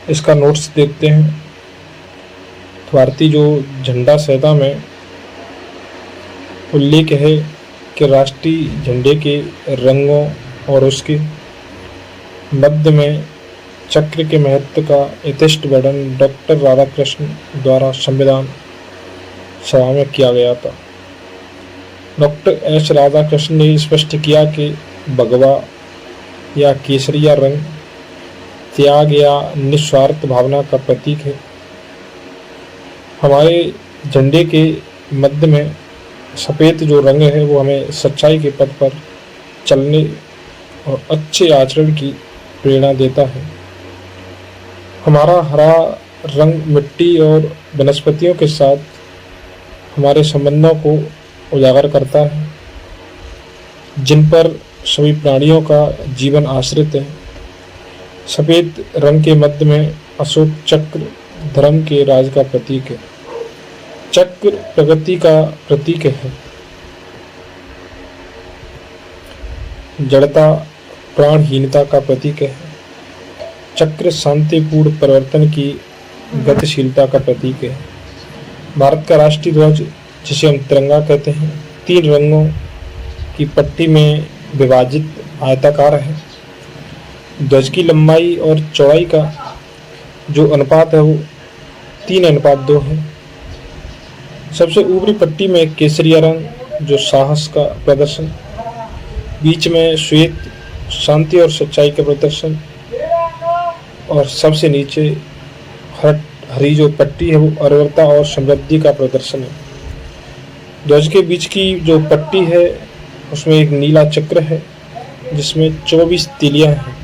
इसका नोट्स देखते हैं। तो भारतीय जो झंडा संहिता में उल्लेख है कि राष्ट्रीय झंडे के रंगों और उसके मध्य में चक्र के महत्व का यथेष्ट वर्णन डॉक्टर राधाकृष्ण द्वारा संविधान सभा में किया गया था। डॉक्टर एस राधाकृष्ण ने स्पष्ट किया कि भगवा या केसरिया रंग त्याग या निस्वार्थ भावना का प्रतीक है। हमारे झंडे के मध्य में सफ़ेद जो रंग है वो हमें सच्चाई के पथ पर चलने और अच्छे आचरण की प्रेरणा देता है। हमारा हरा रंग मिट्टी और वनस्पतियों के साथ हमारे संबंधों को उजागर करता है, जिन पर सभी प्राणियों का जीवन आश्रित है। सफ़ेद रंग के मध्य में अशोक चक्र धर्म के राज का प्रतीक है। चक्र प्रगति का प्रतीक है। जड़ता प्राणहीनता का प्रतीक है। चक्र शांतिपूर्ण परिवर्तन की गतिशीलता का प्रतीक है। भारत का राष्ट्रीय ध्वज, जिसे हम तिरंगा कहते हैं, 3 रंगों की पट्टी में विभाजित आयताकार है। ध्वज की लंबाई और चौड़ाई का जो अनुपात है वो 3:2 है। सबसे ऊपरी पट्टी में केसरिया रंग जो साहस का प्रदर्शन, बीच में श्वेत शांति और सच्चाई का प्रदर्शन, और सबसे नीचे हरी जो पट्टी है वो अरवरता और समृद्धि का प्रदर्शन है। ध्वज के बीच की जो पट्टी है उसमें एक नीला चक्र है जिसमें 24 तीलियां हैं,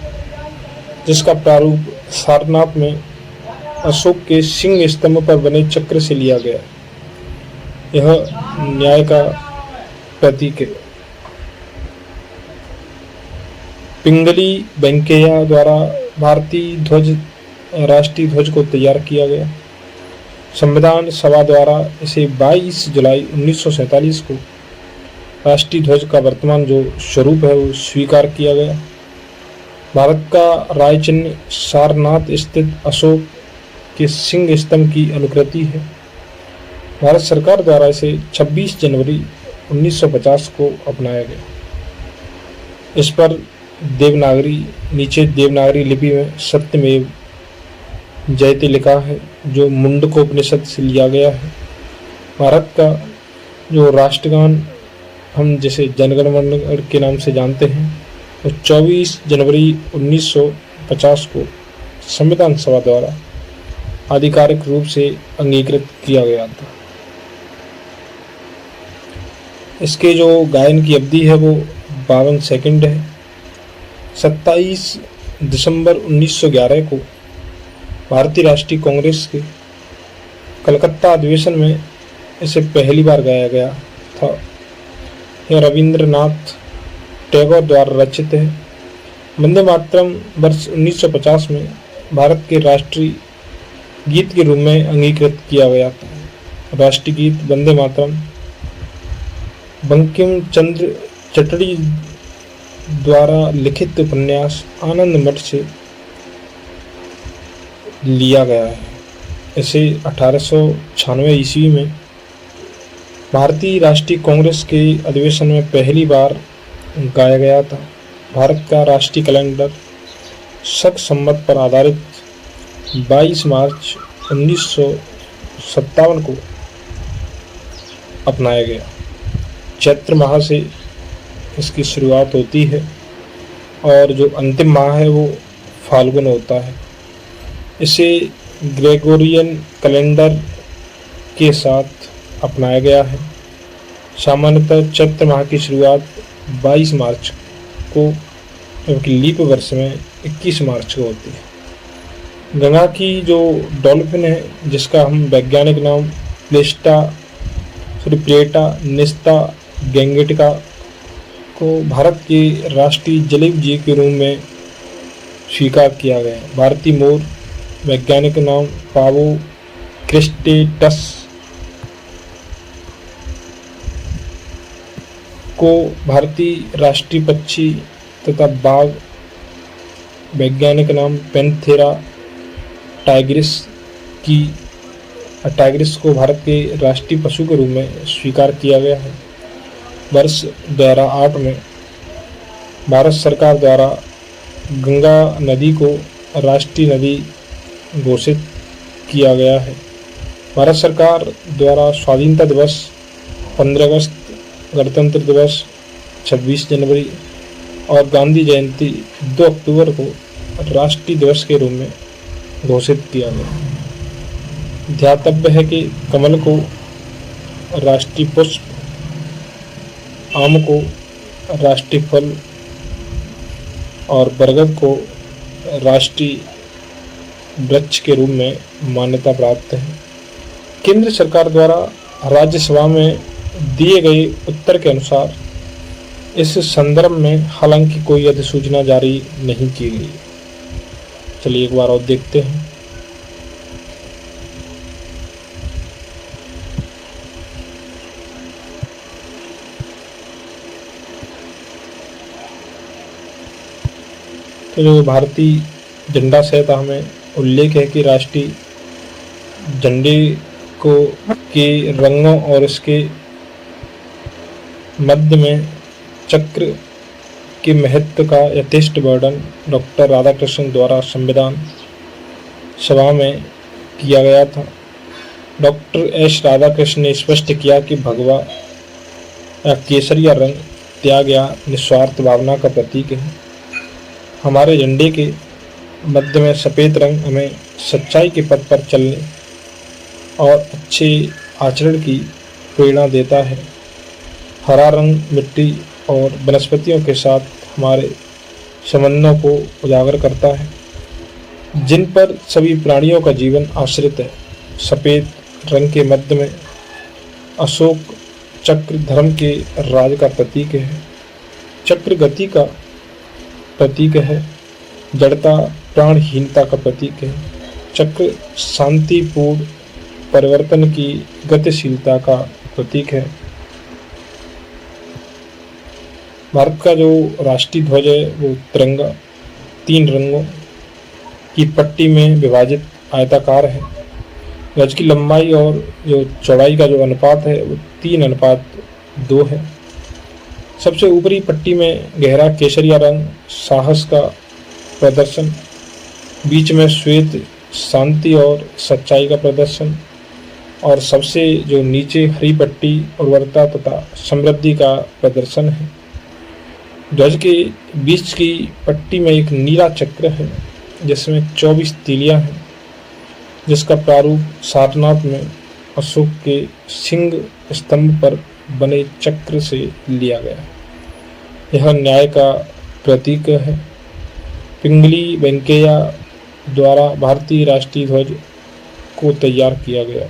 जिसका प्रारूप सारनाथ में अशोक के सिंह स्तंभ पर बने चक्र से लिया गया। यह न्याय का प्रतीक है। पिंगली वेंकैया द्वारा भारतीय ध्वज राष्ट्रीय ध्वज को तैयार किया गया। संविधान सभा द्वारा इसे 22 जुलाई 1947 को राष्ट्रीय ध्वज का वर्तमान जो स्वरूप है वो स्वीकार किया गया। भारत का राय चिन्ह सारनाथ स्थित अशोक के सिंह स्तंभ की अनुकृति है। भारत सरकार द्वारा इसे 26 जनवरी 1950 को अपनाया गया। इस पर नीचे देवनागरी लिपि में सत्यमेव जयते लिखा है, जो मुंडकोपनिषद से लिया गया है। भारत का जो राष्ट्रगान हम जिसे जनगण मन के नाम से जानते हैं, वो 24 जनवरी 1950 को संविधान सभा द्वारा आधिकारिक रूप से अंगीकृत किया गया था। इसके जो गायन की अवधि है वो 52 सेकंड है। 27 दिसंबर 1911 को भारतीय राष्ट्रीय कांग्रेस के कलकत्ता अधिवेशन में इसे पहली बार गाया गया था। यह रविंद्रनाथ टैगोर द्वारा रचित है। वंदे मातरम वर्ष 1950 में भारत के राष्ट्रीय गीत के रूप में अंगीकृत किया गया था। राष्ट्रीय गीत वंदे मातरम बंकिम चंद्र चटर्जी द्वारा लिखित उपन्यास आनंद मठ से लिया गया है। इसे 1896 ईस्वी में भारतीय राष्ट्रीय कांग्रेस के अधिवेशन में पहली बार गाया गया था। भारत का राष्ट्रीय कैलेंडर शक संवत पर आधारित 22 मार्च 1957 को अपनाया गया। चैत्र माह से इसकी शुरुआत होती है और जो अंतिम माह है वो फाल्गुन होता है। इसे ग्रेगोरियन कैलेंडर के साथ अपनाया गया है। सामान्यतः चैत्र माह की शुरुआत 22 मार्च को, जबकि लीप वर्ष में 21 मार्च को होती है। गंगा की जो डॉल्फिन है, जिसका हम वैज्ञानिक नाम प्लेटा निस्ता गैंगेटिका को भारत के राष्ट्रीय जलीय जीव के रूप में स्वीकार किया गया है। भारतीय मोर वैज्ञानिक नाम पावो क्रिस्टेटस को भारतीय राष्ट्रीय पक्षी तथा बाघ वैज्ञानिक नाम पैंथेरा टाइग्रिस की टाइग्रिस को भारत के राष्ट्रीय पशु के रूप में स्वीकार किया गया है। वर्ष 2008 में भारत सरकार द्वारा गंगा नदी को राष्ट्रीय नदी घोषित किया गया है। भारत सरकार द्वारा स्वाधीनता दिवस 15 अगस्त, गणतंत्र दिवस 26 जनवरी और गांधी जयंती 2 अक्टूबर को राष्ट्रीय दिवस के रूप में घोषित किया गया। ध्यातव्य है कि कमल को राष्ट्रीय पुष्प, आम को राष्ट्रीय फल और बरगद को राष्ट्रीय वृक्ष के रूप में मान्यता प्राप्त है। केंद्र सरकार द्वारा राज्यसभा में दिए गए उत्तर के अनुसार इस संदर्भ में हालांकि कोई अधिसूचना जारी नहीं की गई। चलिए एक बार और देखते हैं। तो जो भारतीय झंडा संहिता हमें उल्लेख है कि राष्ट्रीय झंडे को के रंगों और इसके मध्य में चक्र के महत्व का यथेष्ट वर्णन डॉक्टर राधाकृष्णन द्वारा संविधान सभा में किया गया था। डॉक्टर एस राधाकृष्णन ने स्पष्ट किया कि भगवा या केसरिया रंग त्याग या निस्वार्थ भावना का प्रतीक है। हमारे झंडे के मध्य में सफ़ेद रंग हमें सच्चाई के पथ पर चलने और अच्छे आचरण की प्रेरणा देता है। हरा रंग मिट्टी और वनस्पतियों के साथ हमारे संबंधों को उजागर करता है, जिन पर सभी प्राणियों का जीवन आश्रित है। सफ़ेद रंग के मध्य में अशोक चक्र धर्म के राज का प्रतीक है। चक्र गति का प्रतीक है, जड़ता प्राणहीनता का प्रतीक है। चक्र शांतिपूर्ण परिवर्तन की गतिशीलता का प्रतीक है। भारत का जो राष्ट्रीय ध्वज है वो तिरंगा 3 रंगों की पट्टी में विभाजित आयताकार है। गज की लंबाई और जो चौड़ाई का जो अनुपात है वो 3:2 है। सबसे ऊपरी पट्टी में गहरा केसरिया रंग साहस का प्रदर्शन, बीच में श्वेत शांति और सच्चाई का प्रदर्शन और सबसे जो नीचे हरी पट्टी उर्वरता तथा समृद्धि का प्रदर्शन है। ध्वज के बीच की पट्टी में एक नीला चक्र है जिसमें 24 तीलियां हैं, जिसका प्रारूप सारनाथ में अशोक के सिंह स्तंभ पर बने चक्र से लिया गया। यह न्याय का प्रतीक है। पिंगली वेंकैया द्वारा भारतीय राष्ट्रीय ध्वज को तैयार किया गया।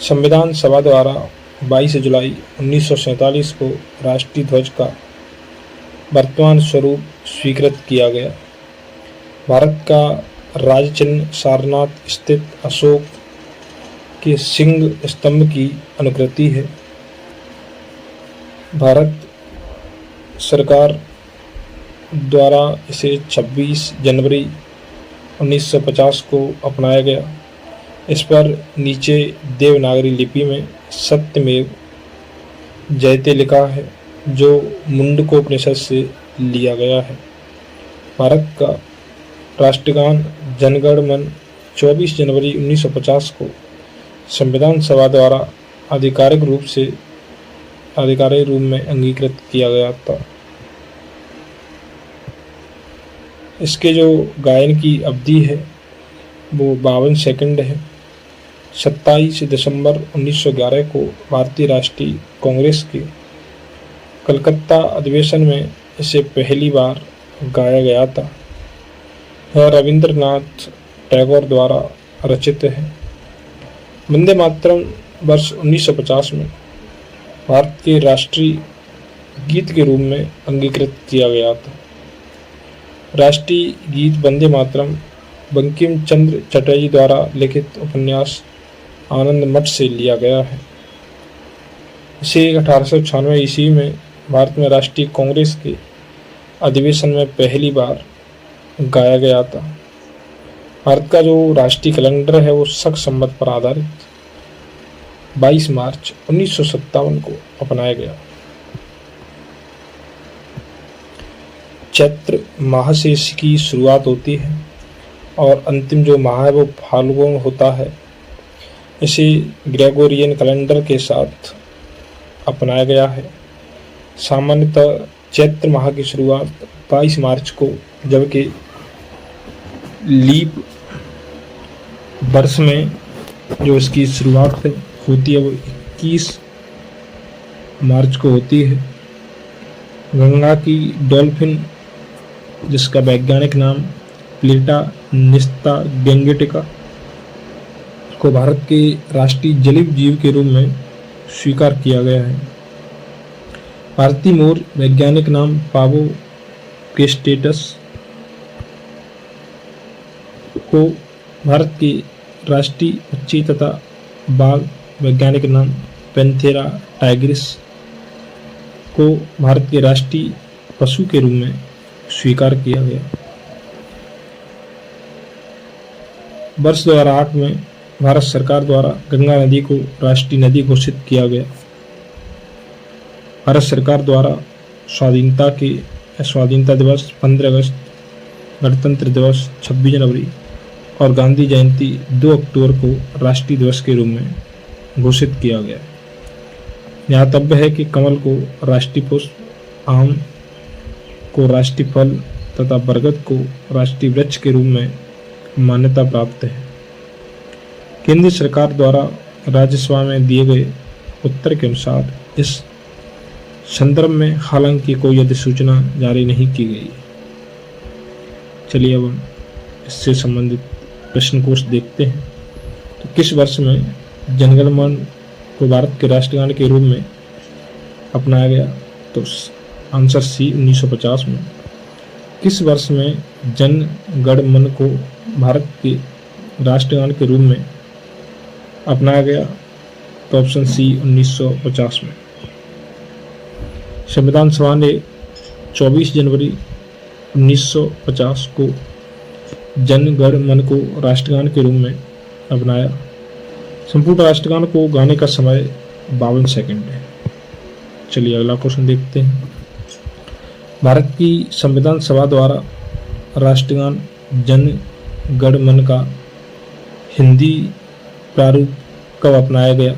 संविधान सभा द्वारा 22 जुलाई 1947 को राष्ट्रीय ध्वज का वर्तमान स्वरूप स्वीकृत किया गया। भारत का राज्य चिन्ह सारनाथ स्थित अशोक के सिंह स्तंभ की अनुकृति है। भारत सरकार द्वारा इसे 26 जनवरी 1950 को अपनाया गया। इस पर नीचे देवनागरी लिपि में सत्यमेव जयते लिखा है, जो मुंडकोपनिषद से लिया गया है। भारत का राष्ट्रगान जनगण मन 24 जनवरी 1950 को संविधान सभा द्वारा आधिकारिक रूप में अंगीकृत किया गया था। इसके जो गायन की अवधि है वो 52 सेकंड है। 27 दिसंबर 1911 को भारतीय राष्ट्रीय कांग्रेस के कलकत्ता अधिवेशन में इसे पहली बार गाया गया था। यह रविंद्रनाथ टैगोर द्वारा रचित है। वंदे मातरम वर्ष 1950 में भारत के राष्ट्रीय गीत के रूप में अंगीकृत किया गया था। राष्ट्रीय गीत वंदे मातरम बंकिम चंद्र चटर्जी द्वारा लिखित उपन्यास आनंद मठ से लिया गया है। इसे 1896 ईस्वी में भारत में राष्ट्रीय कांग्रेस के अधिवेशन में पहली बार गाया गया था। भारत का जो राष्ट्रीय कैलेंडर है वो शक संवत पर आधारित 22 मार्च 1957 को अपनाया गया। चैत्र माह से इसकी शुरुआत होती है और अंतिम जो माह है वो फाल्गुन होता है। इसे ग्रेगोरियन कैलेंडर के साथ अपनाया गया है। सामान्यतः चैत्र माह की शुरुआत 22 मार्च को, जबकि लीप वर्ष में जो इसकी शुरुआत होती है वो 21 मार्च को होती है। गंगा की डॉल्फिन, जिसका वैज्ञानिक नाम प्लेटा निस्ता गैंगेटिका, को भारत के राष्ट्रीय जलीय जीव के रूप में स्वीकार किया गया है। भारतीय मोर, वैज्ञानिक नाम पावो क्रेस्टेटस, को भारत के राष्ट्रीय पक्षी तथा बाघ, वैज्ञानिक नाम पैंथेरा टाइग्रिस, को भारत के राष्ट्रीय पशु के रूप में स्वीकार किया गया। वर्ष 2008 में भारत सरकार द्वारा गंगा नदी को राष्ट्रीय नदी घोषित किया गया। भारत सरकार द्वारा स्वाधीनता दिवस 15 अगस्त, गणतंत्र दिवस 26 जनवरी और गांधी जयंती 2 अक्टूबर को राष्ट्रीय दिवस के रूप में घोषित किया गया। ज्ञातव्य है कि कमल को राष्ट्रीय पुष्प, आम को राष्ट्रीय फल तथा बरगद को राष्ट्रीय वृक्ष के रूप में मान्यता प्राप्त है। केंद्र सरकार द्वारा राज्यसभा में दिए गए उत्तर के अनुसार इस संदर्भ में हालांकि कोई अधिसूचना जारी नहीं की गई। चलिए अब हम इससे संबंधित प्रश्न कोश देखते हैं। तो किस वर्ष में जनगण मन को भारत के राष्ट्रगान के रूप में अपनाया गया? तो आंसर सी 1950 में। किस वर्ष में जन गण मन को भारत के राष्ट्रगान के रूप में अपनाया गया? तो ऑप्शन सी 1950 में। संविधान सभा ने 24 जनवरी 1950 को जन गण मन को राष्ट्रगान के रूप में अपनाया। संपूर्ण राष्ट्रगान को गाने का समय 52 सेकंड है। चलिए अगला क्वेश्चन देखते हैं। भारत की संविधान सभा द्वारा राष्ट्रगान जन गण मन का हिंदी प्रारूप कब अपनाया गया?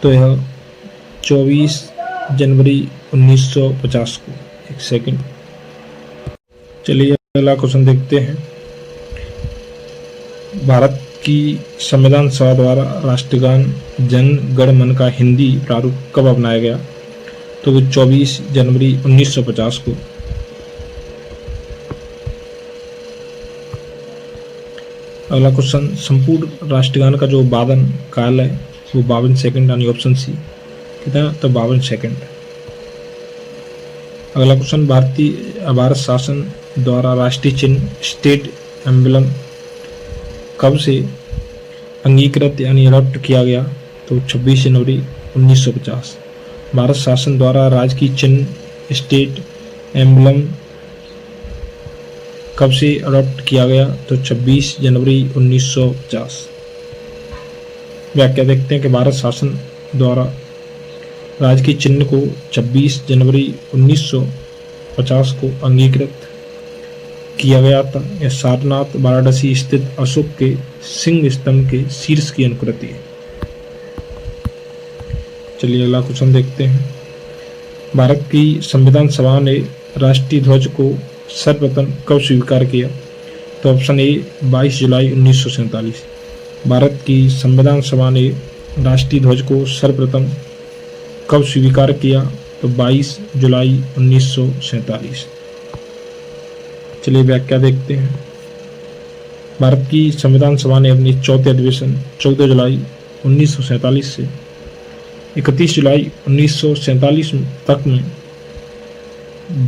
तो यह 24 जनवरी 1950 को। एक सेकंड। चलिए अगला क्वेश्चन देखते हैं। भारत की संविधान सभा द्वारा राष्ट्रगान जन गण मन का हिंदी प्रारूप कब अपनाया गया? तो वो 24 जनवरी 1950 को। अगला क्वेश्चन, संपूर्ण राष्ट्रगान का जो वादन काल है वो 52 सेकंड, यानी ऑप्शन सी। कितना? तो 52 सेकंड। अगला क्वेश्चन, भारत शासन द्वारा राष्ट्रीय चिन्ह स्टेट एम्बलम कब से अंगीकृत यानी अडॉप्ट किया गया? तो 26 जनवरी 1950। भारत शासन द्वारा राजकीय चिन्ह स्टेट एम्बलम कब से अडॉप्ट किया गया? तो 26 जनवरी 1950। व्याख्या देखते हैं कि भारत शासन द्वारा राजकीय चिन्ह को 26 जनवरी 1950 को अंगीकृत किया गया था। यह सारनाथ वाराणसी स्थित अशोक के सिंह स्तंभ के शीर्ष की अनुकृति है। चलिए अगला क्वेश्चन देखते हैं। भारत की संविधान सभा ने राष्ट्रीय ध्वज को सर्वप्रथम कब स्वीकार किया? तो ऑप्शन ए 22 जुलाई 1947। भारत की संविधान सभा ने राष्ट्रीय ध्वज को सर्वप्रथम कब स्वीकार किया? तो 22 जुलाई 1947। चलिए व्याख्या देखते हैं। भारत की संविधान सभा ने अपनी चौथे अधिवेशन 14 जुलाई 1947 से 31 जुलाई 1947 तक में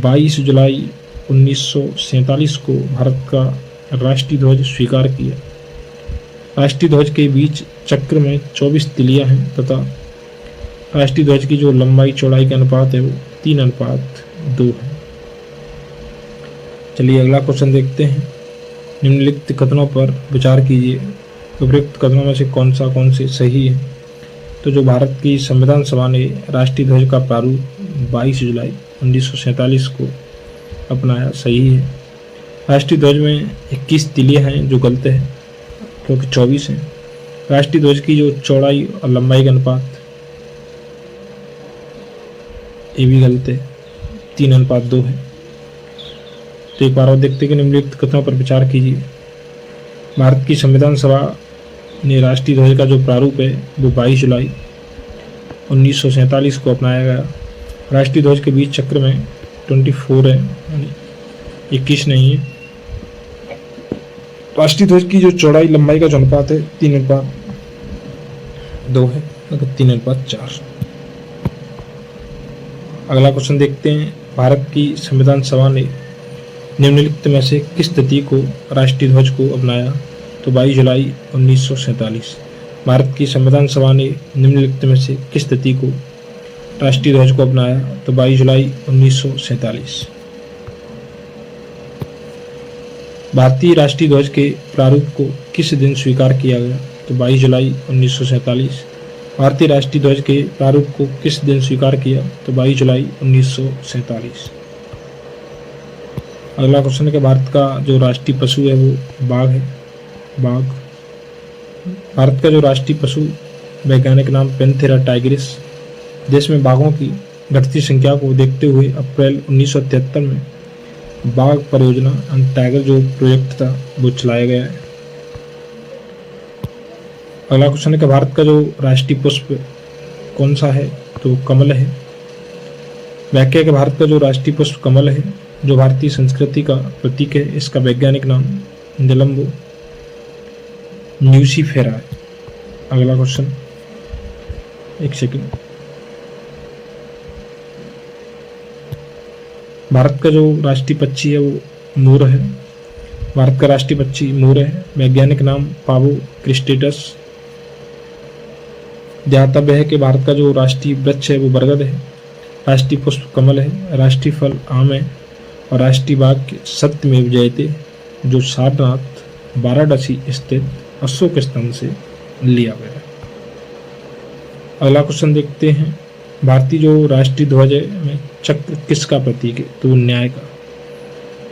22 जुलाई 1947 को भारत का राष्ट्रीय ध्वज स्वीकार किया। राष्ट्रीय ध्वज के बीच चक्र में 24 तिलियां हैं तथा राष्ट्रीय ध्वज की जो लंबाई चौड़ाई का अनुपात है वो 3:2 है। चलिए अगला क्वेश्चन देखते हैं। निम्नलिखित कथनों पर विचार कीजिए, उपयुक्त कथनों में से कौन से सही है। तो जो भारत की संविधान सभा ने राष्ट्रीय ध्वज का प्रारूप 22 जुलाई 1947 को अपनाया, सही है। राष्ट्रीय ध्वज में 21 तीलियां हैं जो गलत है, क्योंकि 24 हैं। राष्ट्रीय ध्वज की जो चौड़ाई और लंबाई का अनुपात, ये भी गलत है, 3:2 है। तो एक बार और देखते हैं कि निम्नलिखित कथनों पर विचार कीजिए। भारत की संविधान सभा ने राष्ट्रीय ध्वज का जो प्रारूप है वो 22 जुलाई 1947 को अपनाया गया। राष्ट्रीय ध्वज के बीच चक्र में 24 है, यानी 21 नहीं है। राष्ट्रीय ध्वज की जो चौड़ाई लंबाई का जो अनुपात है 3:2 है, मतलब 3:4। अगला क्वेश्चन देखते हैं। भारत की संविधान सभा ने निम्नलिखित में से किस तिथि को राष्ट्रीय ध्वज को अपनाया। तो 22 जुलाई 1947। भारत की संविधान सभा ने निम्नलिखित में से किस तिथि को राष्ट्रीय ध्वज को अपनाया। तो 22 जुलाई 1947। भारतीय राष्ट्रीय ध्वज के प्रारूप को किस दिन स्वीकार किया गया। तो 22 जुलाई 1947। भारतीय राष्ट्रीय ध्वज के प्रारूप को किस दिन स्वीकार किया। तो 22 जुलाई 1947। अगला क्वेश्चन है कि भारत का जो राष्ट्रीय पशु है वो बाघ है। बाघ। भारत का जो राष्ट्रीय पशु वैज्ञानिक नाम पैंथेरा टाइग्रिस। देश में बाघों की घटती संख्या को देखते हुए अप्रैल 1973 में बाघ परियोजना टाइगर जो प्रोजेक्ट था वो चलाया गया है। अगला क्वेश्चन है कि भारत का जो राष्ट्रीय पुष्प कौन सा है। तो कमल है। व्याख्या के भारत का जो राष्ट्रीय पुष्प कमल है, जो भारतीय संस्कृति का प्रतीक है। इसका वैज्ञानिक नाम निलंबो न्यूसीफेरा है। अगला क्वेश्चन, एक सेकंड। भारत का जो राष्ट्रीय पक्षी है वो मोर है। भारत का राष्ट्रीय पक्षी मोर है। वैज्ञानिक नाम पावो क्रिस्टेटस। ध्यातव्य है कि भारत का जो राष्ट्रीय वृक्ष है वो बरगद है। राष्ट्रीय पुष्प कमल है। राष्ट्रीय फल आम है। और राष्ट्रीय बाग सत्यमेव जयते जो सारनाथ वाराणसी स्थित अशोक स्तंभ से लिया गया है। अगला क्वेश्चन देखते हैं। भारतीय जो राष्ट्रीय ध्वज में चक्र किसका प्रतीक है। तो न्याय का।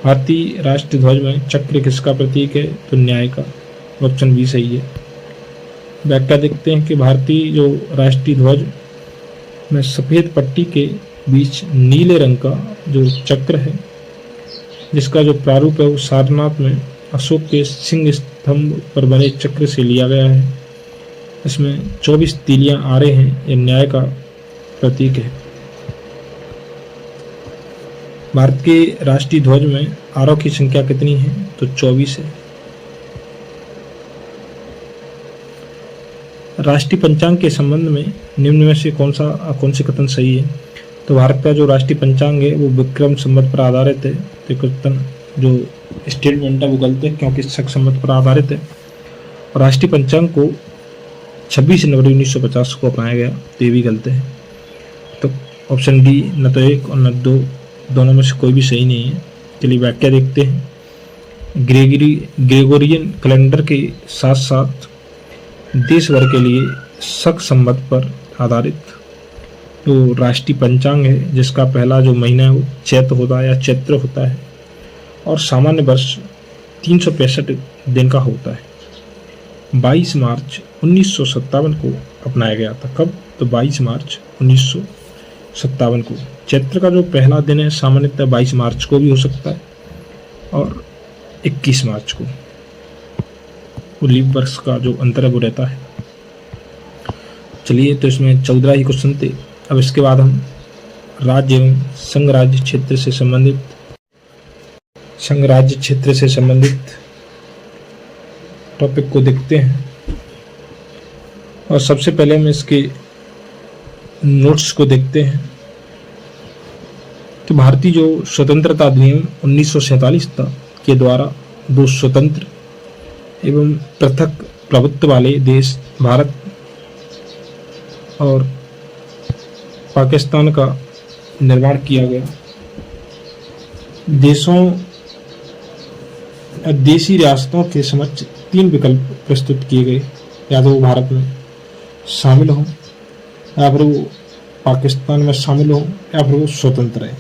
भारतीय राष्ट्रीय ध्वज में चक्र किसका प्रतीक है। तो न्याय का। ऑप्शन बी सही है। व्याख्या देखते हैं कि भारतीय जो राष्ट्रीय ध्वज में सफेद पट्टी के बीच नीले रंग का जो चक्र है, जिसका जो प्रारूप है वो सारनाथ में अशोक के सिंह स्तंभ पर बने चक्र से लिया गया है। इसमें 24 तीलियां आ रहे हैं। यह न्याय का प्रतीक है। भारत के राष्ट्रीय ध्वज में आरोह की संख्या कितनी है। तो 24 है। राष्ट्रीय पंचांग के संबंध में निम्न में से कौन से कथन सही है। तो भारत का जो राष्ट्रीय पंचांग है वो विक्रम संवत पर आधारित है। तो कथन जो स्टेटमेंट है वो गलत है, क्योंकि शक संवत पर आधारित है। और राष्ट्रीय पंचांग को 26 जनवरी 1950 को अपनाया गया, तो ये भी गलत है। तो ऑप्शन डी न तो 1 और न 2, दोनों में से कोई भी सही नहीं है। चलिए व्याख्या देखते हैं। ग्रेगोरियन कैलेंडर के साथ साथ देश भर के लिए शक संवत पर आधारित जो राष्ट्रीय पंचांग है, जिसका पहला जो महीना है वो चैत्र होता है या चैत्र होता है, और सामान्य वर्ष 365 दिन का होता है। 22 मार्च 1957 को अपनाया गया था। कब? तो 22 मार्च 1957 को। चैत्र का जो पहला दिन है सामान्यतः 22 मार्च को भी हो सकता है और 21 मार्च को। वो लीप वर्ष का जो अंतर है वो रहता है। चलिए, तो इसमें 14 ही क्वेश्चन थे। अब इसके बाद हम राज्य एवं संघ राज्य क्षेत्र से संबंधित टॉपिक को देखते हैं। और सबसे पहले हम इसके नोट्स को देखते हैं। तो भारतीय जो स्वतंत्रता अधिनियम 1947 था के द्वारा दो स्वतंत्र एवं पृथक प्रभुत्व वाले देश भारत और पाकिस्तान का निर्माण किया गया। देशों देशी रियासतों के समक्ष 3 विकल्प प्रस्तुत किए गए, या तो वो भारत में शामिल हों, या फिर वो पाकिस्तान में शामिल हों, या फिर वो स्वतंत्र है।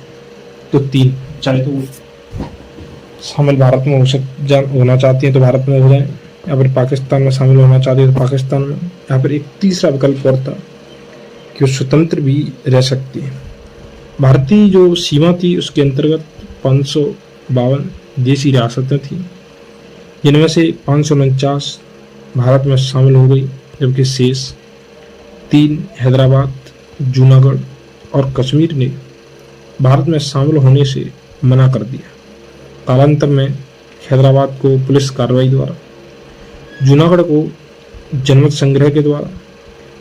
तो 3, चाहे तो वो शामिल भारत में होना चाहती हैं तो भारत में हो जाए, या फिर पाकिस्तान में शामिल होना चाहती है तो पाकिस्तान में, या फिर एक तीसरा विकल्प और था कि वो स्वतंत्र भी रह सकती है। भारतीय जो सीमा थी उसके अंतर्गत 552 देशी रियासतें थी, जिनमें से 549 भारत में शामिल हो गई, जबकि शेष 3 हैदराबाद, जूनागढ़ और कश्मीर ने भारत में शामिल होने से मना कर दिया। कालांतर में हैदराबाद को पुलिस कार्रवाई द्वारा, जूनागढ़ को जनमत संग्रह के द्वारा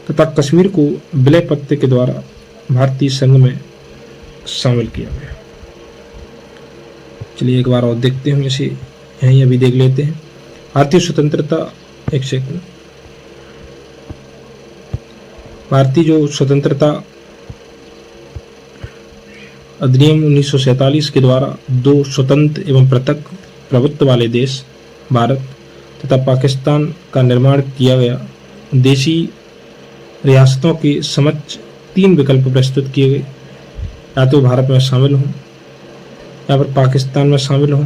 तथा कश्मीर को विलय पत्र के द्वारा भारतीय संघ में शामिल किया गया। चलिए एक बार और देखते हैं, इसे यहीं अभी देख लेते हैं। भारतीय स्वतंत्रता, एक सेकंड, भारतीय जो स्वतंत्रता अधिनियम 1947 के द्वारा 2 स्वतंत्र एवं पृथक प्रभुत्व वाले देश भारत तथा पाकिस्तान का निर्माण किया गया। देशी रियासतों के समक्ष 3 विकल्प प्रस्तुत किए गए, या तो भारत में शामिल हों, या फिर पाकिस्तान में शामिल हों,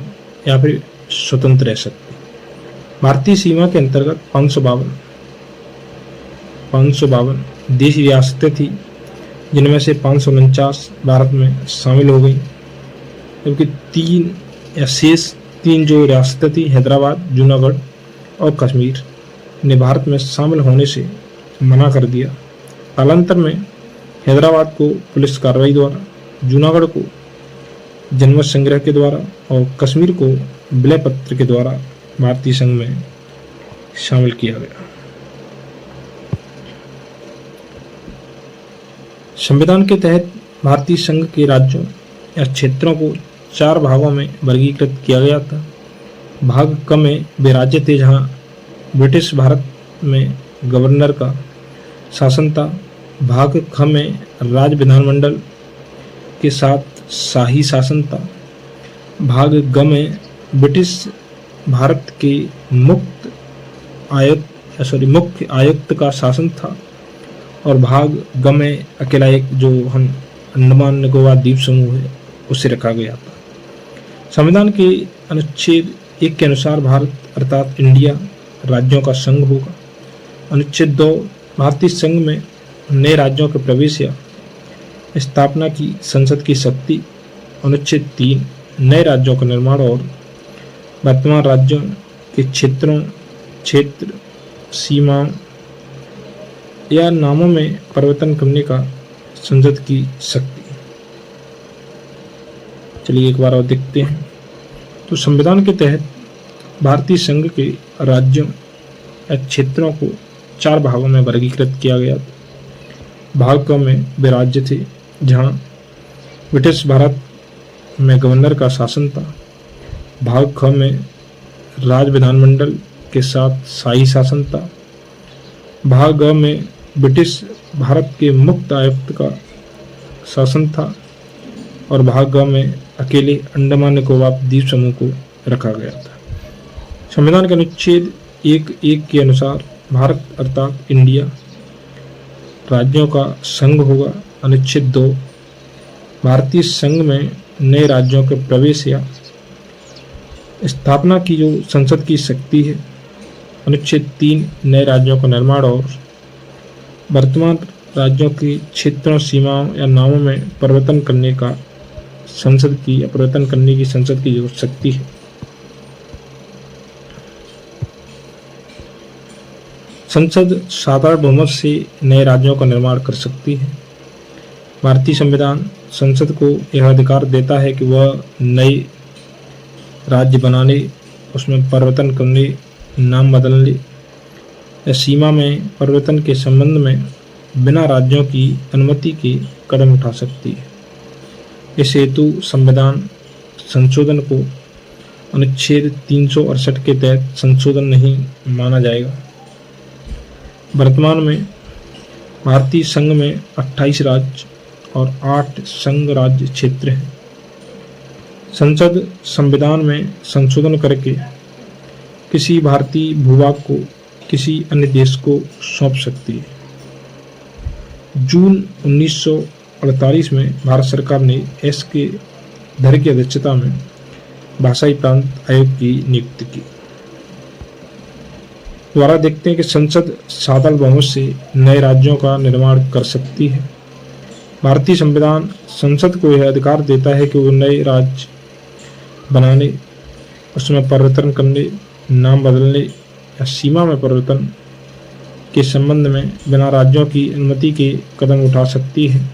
या फिर स्वतंत्र रह सकते। भारतीय सीमा के अंतर्गत 552 देशी रियासतें थी, जिनमें से 549 भारत में शामिल हो गई, जबकि 3 या शेष 3 जो रियासतें थी हैदराबाद, जूनागढ़ और कश्मीर ने भारत में शामिल होने से मना कर दिया। कालांतर में हैदराबाद को पुलिस कार्रवाई द्वारा, जूनागढ़ को जनमत संग्रह के द्वारा और कश्मीर को विलय पत्र के द्वारा भारतीय संघ में शामिल किया गया। संविधान के तहत भारतीय संघ के राज्यों या क्षेत्रों को 4 भागों में वर्गीकृत किया गया था। भाग क में वे राज्य थे जहां ब्रिटिश भारत में गवर्नर का शासन था। भाग ख में राज्य विधानमंडल के साथ शाही शासन था। भाग ग में ब्रिटिश भारत के मुख्य आयुक्त का शासन था, और भाग ग में अकेला एक जो हम अंडमान निकोबार द्वीप समूह है उसे रखा गया था। संविधान के अनुच्छेद 1 के अनुसार भारत अर्थात इंडिया राज्यों का संघ होगा। अनुच्छेद 2 भारतीय संघ में नए राज्यों के प्रवेश या स्थापना की संसद की शक्ति। अनुच्छेद 3 नए राज्यों का निर्माण और वर्तमान राज्यों के क्षेत्र, सीमाओं या नामों में परिवर्तन करने का संसद की शक्ति। चलिए एक बार और देखते हैं। तो संविधान के तहत भारतीय संघ के राज्यों या क्षेत्रों को 4 भागों में वर्गीकृत किया गया। भाग क में वे राज्य थे जहां ब्रिटिश भारत में गवर्नर का शासन था। भाग ख में राज्य विधानमंडल के साथ शाही शासन था। भाग ग में ब्रिटिश भारत के मुक्त आयुक्त का शासन था, और भाग ग में अकेले अंडमान निकोबार द्वीप समूह को रखा गया था। संविधान के अनुच्छेद 1 के अनुसार भारत अर्थात इंडिया राज्यों का संघ होगा। अनुच्छेद 2 भारतीय संघ में नए राज्यों के प्रवेश या स्थापना की जो संसद की शक्ति है। अनुच्छेद 3 नए राज्यों का निर्माण और वर्तमान राज्यों के क्षेत्रों, सीमाओं या नामों में परिवर्तन करने की संसद की जो शक्ति है। संसद साधारण बहुमत से नए राज्यों का निर्माण कर सकती है। भारतीय संविधान संसद को यह अधिकार देता है कि वह नए राज्य बनाने, उसमें परिवर्तन करने, नाम बदलने या सीमा में परिवर्तन के संबंध में बिना राज्यों की अनुमति के कदम उठा सकती है। इस हेतु संविधान संशोधन को अनुच्छेद 368 के तहत संशोधन नहीं माना जाएगा। वर्तमान में भारतीय संघ में 28 राज्य और 8 संघ राज्य क्षेत्र हैं। संसद संविधान में संशोधन करके किसी भारतीय भूभाग को किसी अन्य देश को सौंप सकती है। जून 1948 में भारत सरकार ने एस के धर की अध्यक्षता में भाषाई प्रांत आयोग की नियुक्ति की। द्वारा देखते हैं कि संसद साधारण बहुमत से नए राज्यों का निर्माण कर सकती है। भारतीय संविधान संसद को यह अधिकार देता है कि वो नए राज्य बनाने, उसमें परिवर्तन करने, नाम बदलने या सीमा में परिवर्तन के संबंध में बिना राज्यों की अनुमति के कदम उठा सकती है।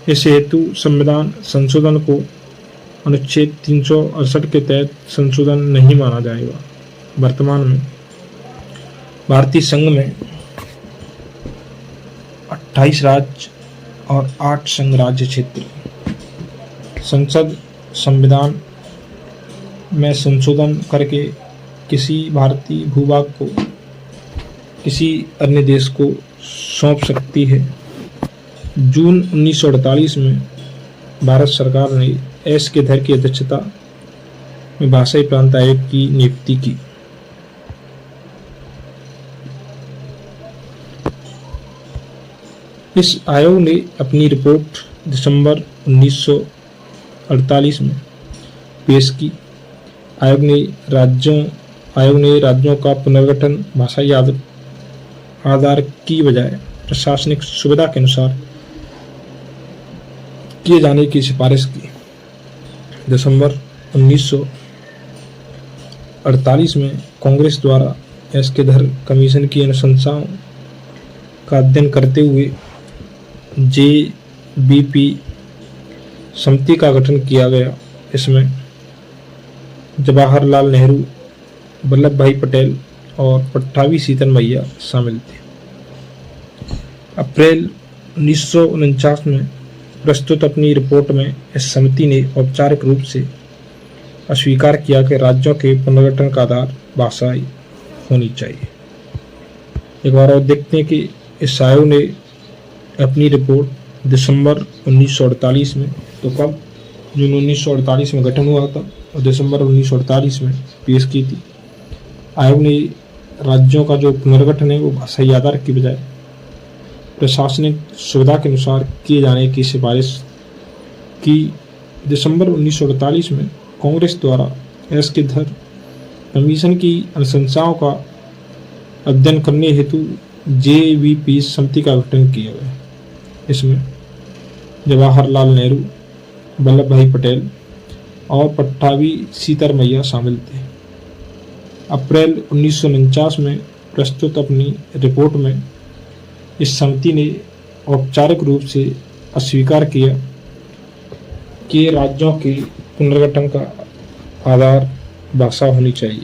इस हेतु संविधान संशोधन को अनुच्छेद 368 के तहत संशोधन नहीं माना जाएगा। वर्तमान में भारतीय संघ में 28 राज्य और 8 संघ राज्य क्षेत्र। संसद संविधान में संशोधन करके किसी भारतीय भूभाग को किसी अन्य देश को सौंप सकती है। जून 1948 में भारत सरकार ने एस के धर की अध्यक्षता में भाषाई प्रांत आयोग की नियुक्ति की। इस आयोग ने अपनी रिपोर्ट दिसंबर 1948 में पेश की। आयोग ने राज्यों का पुनर्गठन भाषाई आधार की बजाय प्रशासनिक सुविधा के अनुसार किए जाने की सिफारिश की। दिसंबर 1948 में कांग्रेस द्वारा एस के धर कमीशन की अनुशंसाओं का अध्ययन करते हुए JBP समिति का गठन किया गया। इसमें जवाहरलाल नेहरू, वल्लभ भाई पटेल और पट्टाभी सीतन मैया शामिल थे। अप्रैल 1949 में प्रस्तुत अपनी रिपोर्ट में इस समिति ने औपचारिक रूप से अस्वीकार किया कि राज्यों के पुनर्गठन का आधार भाषाई होनी चाहिए। एक बार और देखते हैं कि इस आयोग ने अपनी रिपोर्ट दिसंबर 1948 में, तो कब, जून 1948 में गठन हुआ था और दिसंबर 1948 में पेश की थी। आयोग ने राज्यों का जो पुनर्गठन है वो भाषाई आधार की बजाय प्रशासनिक सुविधा के अनुसार किए जाने की सिफारिश की। दिसंबर 1948 में कांग्रेस द्वारा एस के धर कमीशन की अनुशंसाओं का अध्ययन करने हेतु JBP समिति का गठन किया गया। इसमें जवाहरलाल नेहरू, वल्लभ भाई पटेल और पट्टाभी सीतन मैया शामिल थे। अप्रैल 1949 में प्रस्तुत अपनी रिपोर्ट में इस समिति ने औपचारिक रूप से अस्वीकार किया कि राज्यों के पुनर्गठन का आधार भाषा होनी चाहिए।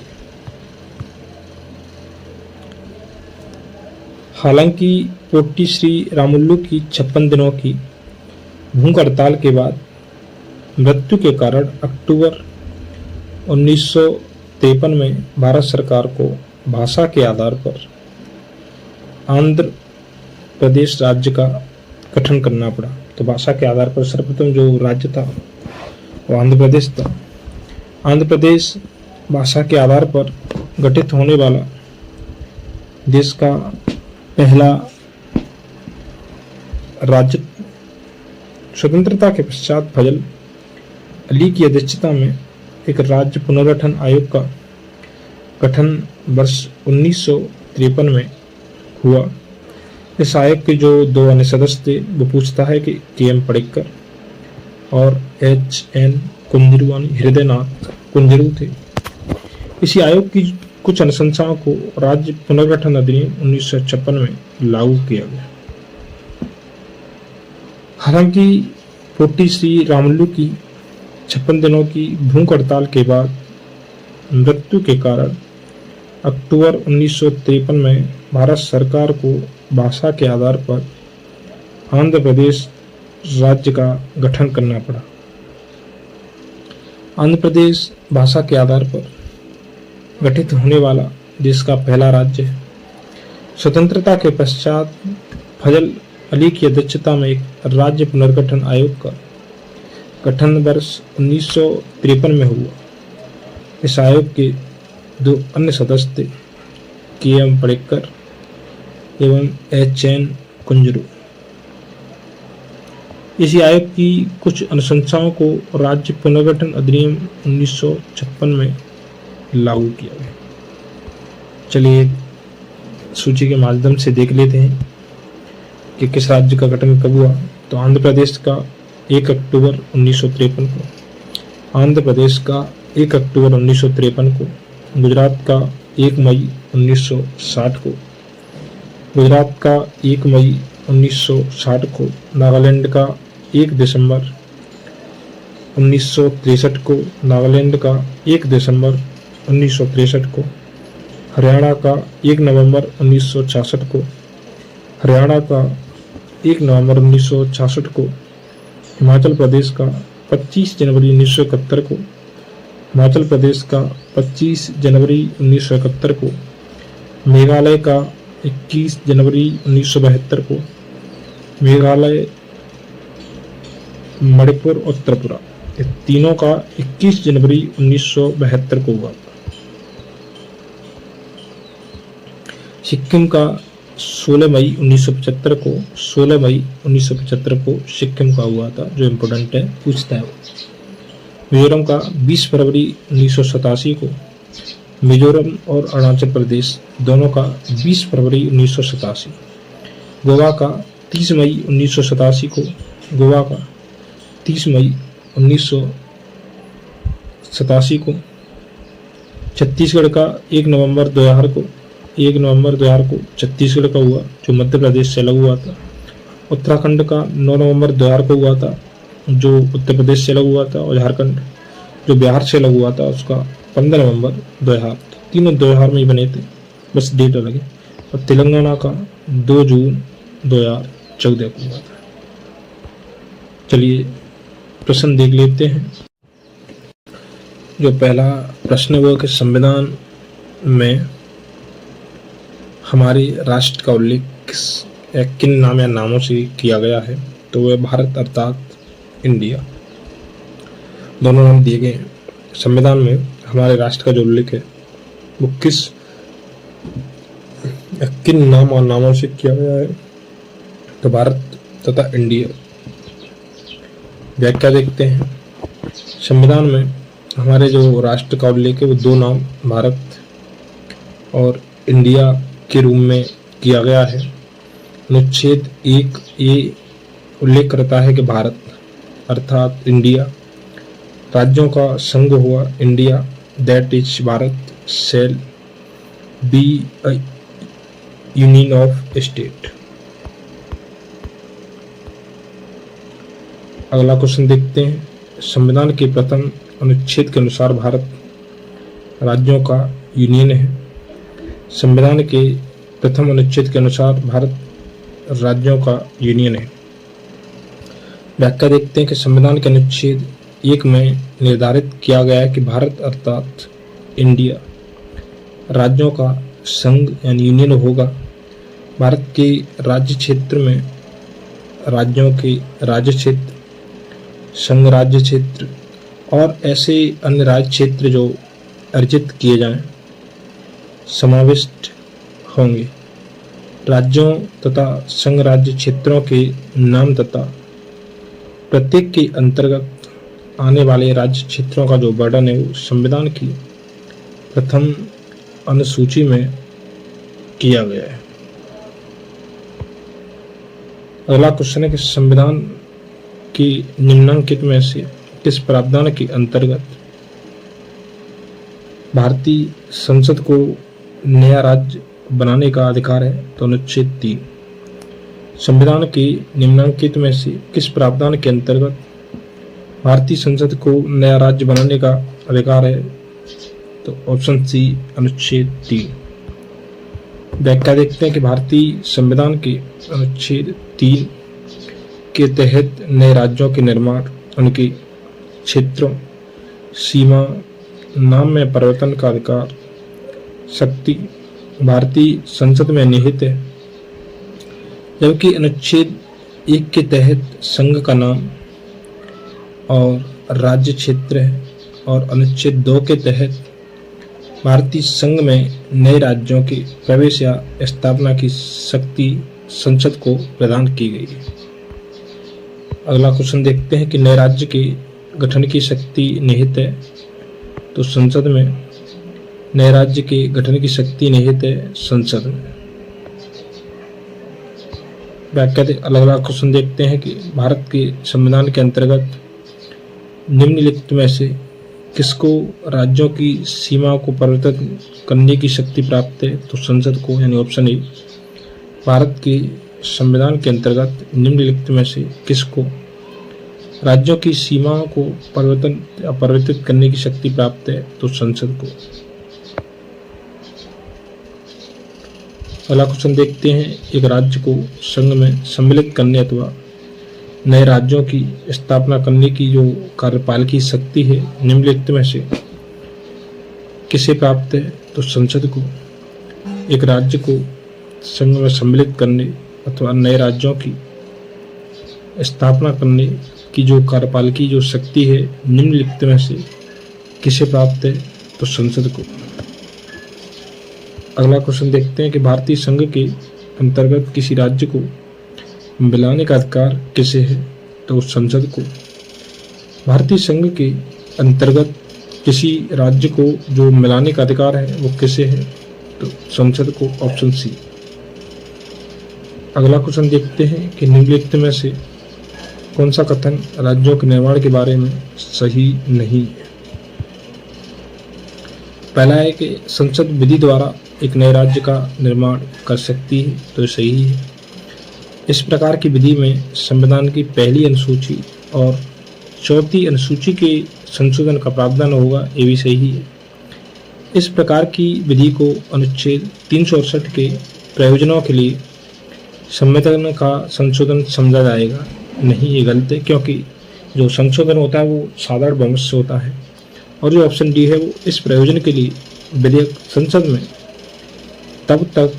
हालांकि पोट्टी श्री रामुलु की 56 दिनों की भूख हड़ताल के बाद मृत्यु के कारण अक्टूबर 1953 में भारत सरकार को भाषा के आधार पर आंध्र प्रदेश राज्य का गठन करना पड़ा। तो भाषा के आधार पर सर्वप्रथम जो राज्य था वो आंध्र प्रदेश था। आंध्र प्रदेश भाषा के आधार पर गठित होने वाला देश का पहला राज्य। स्वतंत्रता के पश्चात फजल अली की अध्यक्षता में एक राज्य पुनर्गठन आयोग का गठन वर्ष 1953 में हुआ। इस आयोग के जो 2 अन्य सदस्य थे वो पूछता है कि KM पडिक्कर और HN कुंजरुवानी हृदयनाथ कुंजरू थे। इसी आयोग की कुछ अनुशंसाओं को राज्य पुनर्गठन अधिनियम 1956 में लागू किया गया। हालांकि पोट्टी श्री रामुलु की 56 दिनों की भूख हड़ताल के बाद मृत्यु के कारण अक्टूबर 1953 में भारत सरकार को भाषा के आधार पर आंध्र प्रदेश राज्य का गठन करना पड़ा। आंध्र प्रदेश भाषा के आधार पर गठित होने वाला देश का पहला राज्य है। स्वतंत्रता के पश्चात फजल अली की अध्यक्षता में एक राज्य पुनर्गठन आयोग का गठन वर्ष 1953 में हुआ। इस आयोग के दो अन्य सदस्य थे, के.एम. पड़ेकर एवं एच.एन. कुंजरू। इसी आयोग की कुछ अनुशंसाओं को राज्य पुनर्गठन अधिनियम 1956 में लागू किया गया। चलिए सूची के माध्यम से देख लेते हैं कि किस राज्य का गठन कब हुआ। तो आंध्र प्रदेश का 1 अक्टूबर 1953 को, आंध्र प्रदेश का 1 अक्टूबर 1953 को, गुजरात का 1 मई 1960 को, गुजरात का 1 मई 1960 को, नागालैंड का 1 दिसंबर 1963 को, नागालैंड का 1 दिसंबर 1963 को, हरियाणा का 1 नवंबर 1966 को, हरियाणा का 1 नवंबर 1966 को, हिमाचल प्रदेश का 25 जनवरी 1971 को, हिमाचल प्रदेश का 25 जनवरी 1971 को, मेघालय का 21 जनवरी 1972 को, मेघालय, मणिपुर और त्रिपुरा, ये तीनों का 21 जनवरी 1972 को हुआ। सिक्किम का 16 मई 1975 को, 16 मई 1975 को सिक्किम का हुआ था, जो इम्पोर्टेंट है, पूछता है वो। मिजोरम का 20 फरवरी 1987 को, मिजोरम और अरुणाचल प्रदेश दोनों का 20 फरवरी 1987, गोवा का 30 मई 1987 को, गोवा का 30 मई 1987 को, छत्तीसगढ़ का 1 नवंबर 2000 को, 1 नवंबर 2000 को छत्तीसगढ़ का हुआ, जो मध्य प्रदेश से अलग हुआ था। उत्तराखंड का 9 नवंबर 2000 को हुआ था, जो उत्तर प्रदेश से अलग हुआ था, और झारखंड जो बिहार से अलग हुआ था उसका 15 नवंबर 2000। तीनों 2000 में ही बने थे, बस डेट अलग है। और तेलंगाना का 2 जून 2014 को हुआ था। चलिए प्रश्न देख लेते हैं। जो पहला प्रश्न है वो कि संविधान में हमारे राष्ट्र का उल्लेख किन नाम या नामों से किया गया है। तो वह भारत अर्थात इंडिया, दोनों नाम दिए गए हैं। संविधान में हमारे राष्ट्र का जो उल्लेख है वो किन नाम और नामों से किया गया है। तो भारत तथा इंडिया। व्याख्या देखते हैं। संविधान में हमारे जो राष्ट्र का उल्लेख है वो 2 नाम भारत और इंडिया के रूप में किया गया है। अनुच्छेद 1A उल्लेख करता है कि भारत अर्थात इंडिया राज्यों का संघ हुआ India, that is Bharat shall be a union of state. अगला क्वेश्चन देखते हैं। संविधान के प्रथम अनुच्छेद के अनुसार भारत राज्यों का यूनियन है। संविधान के प्रथम अनुच्छेद के अनुसार भारत राज्यों का यूनियन है। व्याख्या देखते हैं कि संविधान के अनुच्छेद 1 में निर्धारित किया गया है कि भारत अर्थात इंडिया राज्यों का संघ यानी यूनियन होगा। भारत के राज्य क्षेत्र में राज्यों के राज्य क्षेत्र, संघ राज्य क्षेत्र और ऐसे अन्य राज्य क्षेत्र जो अर्जित किए जाएं समाविष्ट होंगे। राज्यों तथा संघ राज्य क्षेत्रों के नाम तथा प्रत्येक के अंतर्गत आने वाले राज्य क्षेत्रों का जो वर्णन है वो संविधान की प्रथम अनुसूची में किया गया है। अगला क्वेश्चन है कि संविधान की निम्नलिखित में से किस प्रावधान के अंतर्गत भारतीय संसद को नया राज्य बनाने का अधिकार है। तो अनुच्छेद 3। संविधान के निम्नलिखित में से किस प्रावधान के अंतर्गत भारतीय संसद को नया राज्य बनाने का अधिकार है। तो ऑप्शन सी अनुच्छेद 3। व्याख्या देखते हैं कि भारतीय संविधान के अनुच्छेद 3 के तहत नए राज्यों के निर्माण, उनके क्षेत्रों, सीमा, नाम में परिवर्तन का अधिकार, शक्ति भारतीय संसद में निहित है। जबकि अनुच्छेद 1 के तहत संघ का नाम और राज्य क्षेत्र है और अनुच्छेद 2 के तहत भारतीय संघ में नए राज्यों के प्रवेश या स्थापना की शक्ति संसद को प्रदान की गई है। अगला क्वेश्चन देखते हैं कि नए राज्य के गठन की शक्ति निहित है। तो संसद में नए राज्य के गठन की शक्ति निहित है संसद में। व्याख्या अगला क्वेश्चन देखते हैं कि भारत के संविधान के अंतर्गत निम्नलिखित में से किसको राज्यों की सीमा को परिवर्तित करने की शक्ति प्राप्त है। तो संसद को, यानी ऑप्शन ए। भारत के संविधान के अंतर्गत निम्नलिखित में से किसको राज्यों की सीमाओं को परिवर्तित करने की शक्ति प्राप्त है। तो संसद को। अगला क्वेश्चन देखते हैं, एक राज्य को संघ में सम्मिलित करने अथवा नए राज्यों की स्थापना करने की जो कार्यपालिकी शक्ति है निम्नलिखित में से किसे प्राप्त है। तो संसद को। एक राज्य को संघ में सम्मिलित करने अथवा नए राज्यों की स्थापना करने की जो कार्यपालिकी जो शक्ति है निम्नलिखित में से किसे प्राप्त है। तो संसद को। अगला क्वेश्चन देखते हैं कि भारतीय संघ के अंतर्गत किसी राज्य को मिलाने का अधिकार किसे है। तो संसद को। भारतीय संघ के अंतर्गत किसी राज्य को जो मिलाने का अधिकार है वो किसे है। तो संसद को, ऑप्शन सी। अगला क्वेश्चन देखते हैं कि निम्नलिखित में से कौन सा कथन राज्यों के निर्माण के बारे में सही नहीं है। पहला है कि संसद विधि द्वारा एक नए राज्य का निर्माण कर सकती है। तो सही है। इस प्रकार की विधि में संविधान की पहली अनुसूची और चौथी अनुसूची के संशोधन का प्रावधान होगा। ये भी सही है। इस प्रकार की विधि को अनुच्छेद 368 के प्रयोजनों के लिए संविधान का संशोधन समझा जाएगा। नहीं, ये गलत है, क्योंकि जो संशोधन होता है वो साधारण बहुमत से होता है। और जो ऑप्शन डी है वो इस प्रयोजन के लिए विधेयक संसद में तब तक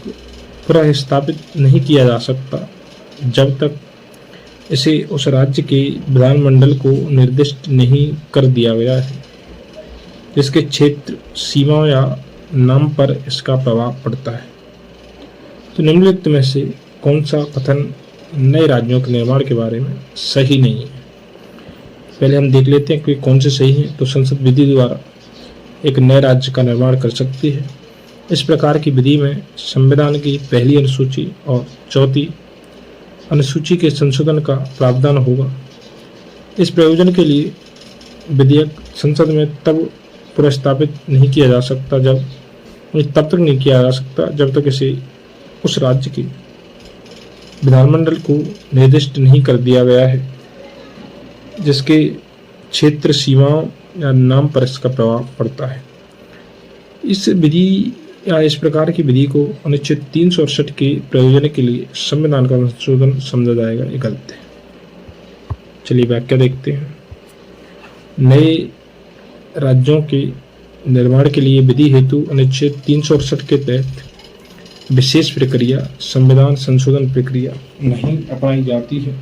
पुनः स्थापित नहीं किया जा सकता जब तक इसे उस राज्य के विधानमंडल को निर्दिष्ट नहीं कर दिया गया है जिसके क्षेत्र, सीमा या नाम पर इसका प्रभाव पड़ता है। तो निम्नलिखित में से कौन सा कथन नए राज्यों के निर्माण के बारे में सही नहीं है। पहले हम देख लेते हैं कि कौन से सही हैं। तो संसद विधि द्वारा एक नए राज्य का निर्माण कर सकती है। इस प्रकार की विधि में संविधान की पहली अनुसूची और चौथी अनुसूची के संशोधन का प्रावधान होगा। इस प्रयोजन के लिए विधेयक संसद में तब पुनर्स्थापित नहीं किया जा सकता तब तक नहीं किया जा सकता जब तक इसे उस राज्य के विधानमंडल को निर्दिष्ट नहीं कर दिया गया है जिसके क्षेत्र, सीमाओं या नाम पर इसका प्रभाव पड़ता है। इस विधि या इस प्रकार की विधि को अनुच्छेद 368 के प्रयोजन के लिए संविधान का संशोधन समझा जाएगा। ये गलत है। चलिए व्याख्या देखते हैं। नए राज्यों के निर्माण के लिए विधि हेतु अनुच्छेद 368 के तहत विशेष प्रक्रिया, संविधान संशोधन प्रक्रिया नहीं अपनाई जाती है।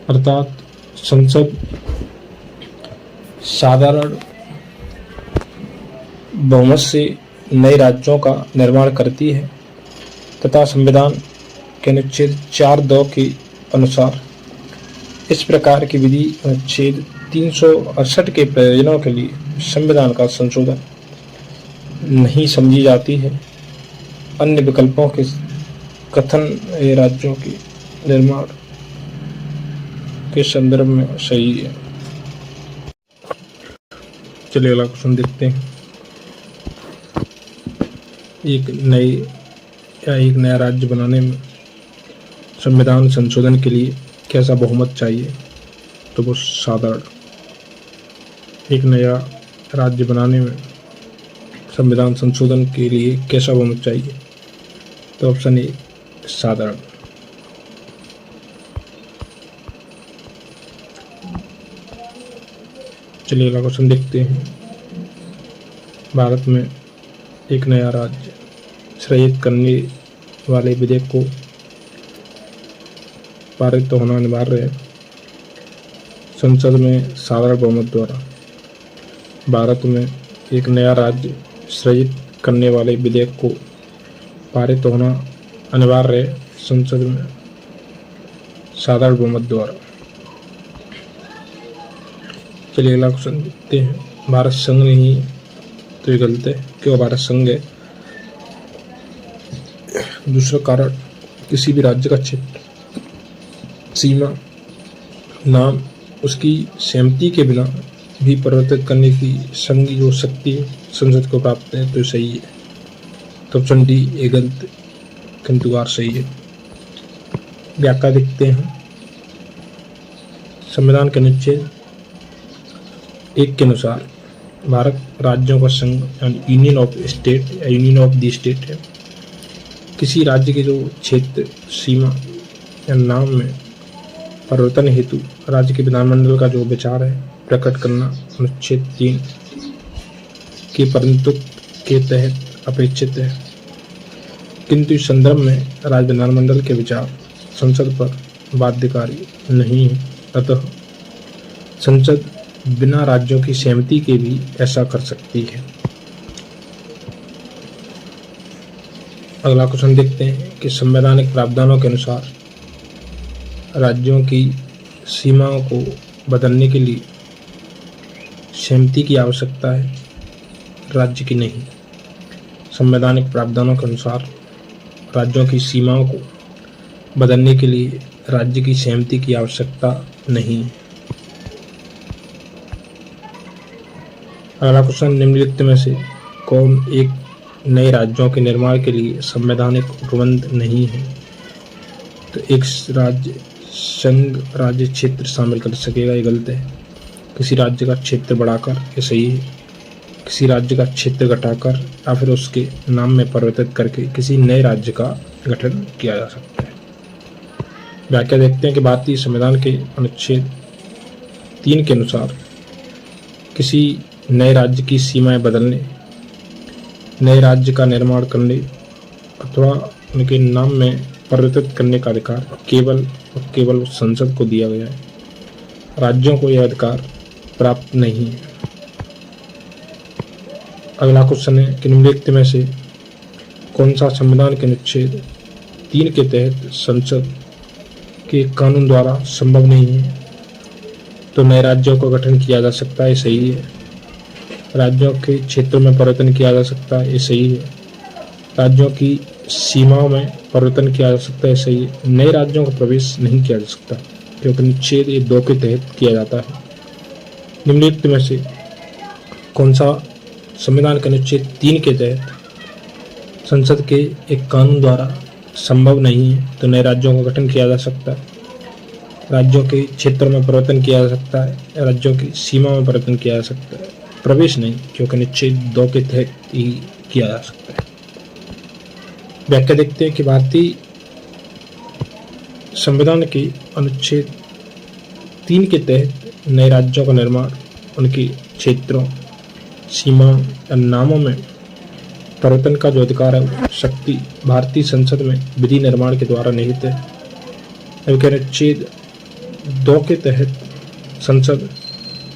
अर्थात संसद साधारण बहुमत से नए राज्यों का निर्माण करती है तथा संविधान के अनुच्छेद 4(2) के अनुसार इस प्रकार की विधि अनुच्छेद 368 के प्रयोजनों के लिए संविधान का संशोधन नहीं समझी जाती है। अन्य विकल्पों के कथन ये राज्यों के निर्माण के संदर्भ में सही है। चलिए अगला क्वेश्चन देखते हैं। एक नया राज्य बनाने में संविधान संशोधन के लिए कैसा बहुमत चाहिए। तो वो साधारण। एक नया राज्य बनाने में संविधान संशोधन के लिए कैसा बहुमत चाहिए। तो ऑप्शन ए, साधारण। चलिए अगला क्वेश्चन देखते हैं। भारत में एक नया राज्य सृजित करने वाले विधेयक को पारित तो होना अनिवार्य है। संसद में साधारण बहुमत द्वारा भारत में एक नया राज्य सृजित करने वाले विधेयक को पारित होना अनिवार्य है संसद में साधारण बहुमत द्वारा। चलिए अगला क्वेश्चन देखते हैं। भारत संघ नहीं, तो ये गलत है, क्यों भारत संघ है। दूसरा कारण, किसी भी राज्य का क्षेत्र, सीमा, नाम उसकी सहमति के बिना भी परिवर्तित करने की संघ की जो शक्ति संसद को प्राप्त है, तो सही है। तो ऑप्शन डी ये गलत, किंतु आर सही है। व्याख्या देखते हैं। संविधान के अनुच्छेद 1 के अनुसार भारत राज्यों का संघ यूनियन ऑफ स्टेट या यूनियन ऑफ द स्टेट है। किसी राज्य के जो क्षेत्र, सीमा या नाम में परिवर्तन हेतु राज्य के विधानमंडल का जो विचार है प्रकट करना अनुच्छेद 3 के परिणतों के तहत अपेक्षित है, किंतु इस संदर्भ में राज्य विधानमंडल के विचार संसद पर बाध्यकारी नहीं है। अतः संसद बिना राज्यों की सहमति के भी ऐसा कर सकती है। अगला क्वेश्चन देखते हैं कि संवैधानिक प्रावधानों के अनुसार राज्यों की सीमाओं को बदलने के लिए सहमति की आवश्यकता है, राज्य की नहीं। संवैधानिक प्रावधानों के अनुसार राज्यों की सीमाओं को बदलने के लिए राज्य की सहमति की आवश्यकता नहीं। अगला क्वेश्चन, निम्नलिखित में से कौन एक नए राज्यों के निर्माण के लिए संवैधानिक उपबंध नहीं है। तो एक राज्य संघ राज्य क्षेत्र शामिल कर सकेगा, ये गलत है। किसी राज्य का क्षेत्र बढ़ाकर, ये सही है। किसी राज्य का क्षेत्र घटाकर या फिर उसके नाम में परिवर्तित करके किसी नए राज्य का गठन किया जा सकता है। व्याख्या देखते हैं कि भारतीय संविधान के अनुच्छेद 3 के अनुसार किसी नए राज्य की सीमाएं बदलने, नए राज्य का निर्माण करने अथवा उनके नाम में परिवर्तित करने का अधिकार केवल और केवल संसद को दिया गया है। राज्यों को यह अधिकार प्राप्त नहीं है। अगला क्वेश्चन है कि निम्नलिखित में से कौन सा संविधान के अनुच्छेद 3 के तहत संसद के कानून द्वारा संभव नहीं है। तो नए राज्यों का गठन किया जा सकता है, सही है। राज्यों के क्षेत्रों में परिवर्तन किया जा सकता है, ये सही है। राज्यों की सीमाओं में परिवर्तन किया जा सकता है, सही है। नए राज्यों का प्रवेश नहीं किया जा सकता क्योंकि अनुच्छेद 2 के तहत किया जाता है। निम्नलिखित में से कौन सा संविधान के अनुच्छेद 3 के तहत संसद के एक कानून द्वारा संभव नहीं है। तो नए राज्यों का गठन किया जा सकता है, राज्यों के क्षेत्रों में परिवर्तन किया जा सकता है, राज्यों की सीमा में परिवर्तन किया जा सकता है, प्रवेश नहीं, क्योंकि अनुच्छेद 2 के तहत ही किया जा सकता है। व्याख्या देखते हैं कि भारतीय संविधान के अनुच्छेद 3 के तहत नए राज्यों का निर्माण उनके क्षेत्रों, सीमा या नामों में परिवर्तन का जो अधिकार है शक्ति भारतीय संसद में विधि निर्माण के द्वारा निहित है। अनुच्छेद 2 के तहत संसद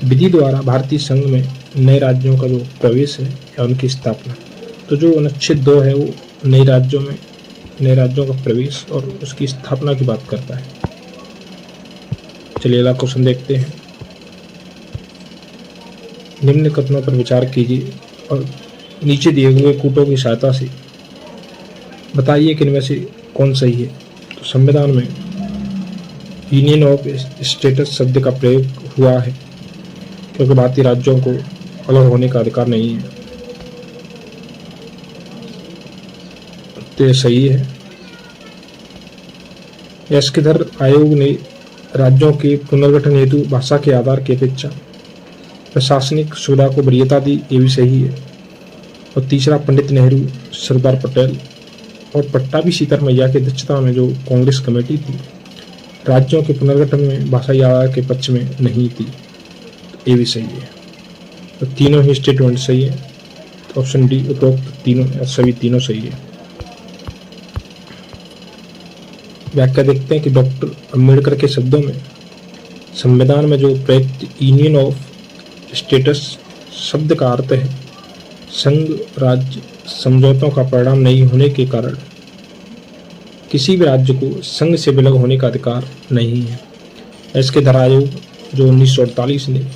विधि द्वारा भारतीय संघ में नए राज्यों का जो प्रवेश है या उनकी स्थापना, तो जो अनुच्छेद 2 है वो नए राज्यों में नए राज्यों का प्रवेश और उसकी स्थापना की बात करता है। चलिए अगला क्वेश्चन देखते हैं। निम्न कथनों पर विचार कीजिए और नीचे दिए हुए कूटों की सहायता से बताइए कि इनमें से कौन सही है। तो संविधान में यूनियन ऑफ स्टेट्स शब्द का प्रयोग हुआ है क्योंकि भारतीय राज्यों को अलग होने का अधिकार नहीं है, तो यह सही है। यस्किधर आयोग ने राज्यों के पुनर्गठन हेतु भाषा के आधार की अपेक्षा प्रशासनिक सुविधा को वरीयता दी, ये भी सही है। और तीसरा, पंडित नेहरू, सरदार पटेल और पट्टाभी सीतारमैया की अध्यक्षता में जो कांग्रेस कमेटी थी राज्यों के पुनर्गठन में भाषाई आधार के पक्ष में नहीं थी, तो ये भी सही है। तो तीनों ही स्टेटमेंट सही है। तो ऑप्शन डी उपरोक्त तीनों सभी तीनों सही है। व्याख्या देखते हैं कि डॉक्टर अम्बेडकर के शब्दों में संविधान में जो प्रयुक्त यूनियन ऑफ स्टेट्स शब्द का अर्थ है संघ राज्य समझौतों का परिणाम नहीं होने के कारण किसी भी राज्य को संघ से विलग होने का अधिकार नहीं है। इसके धारा आयोग जो 1948 ने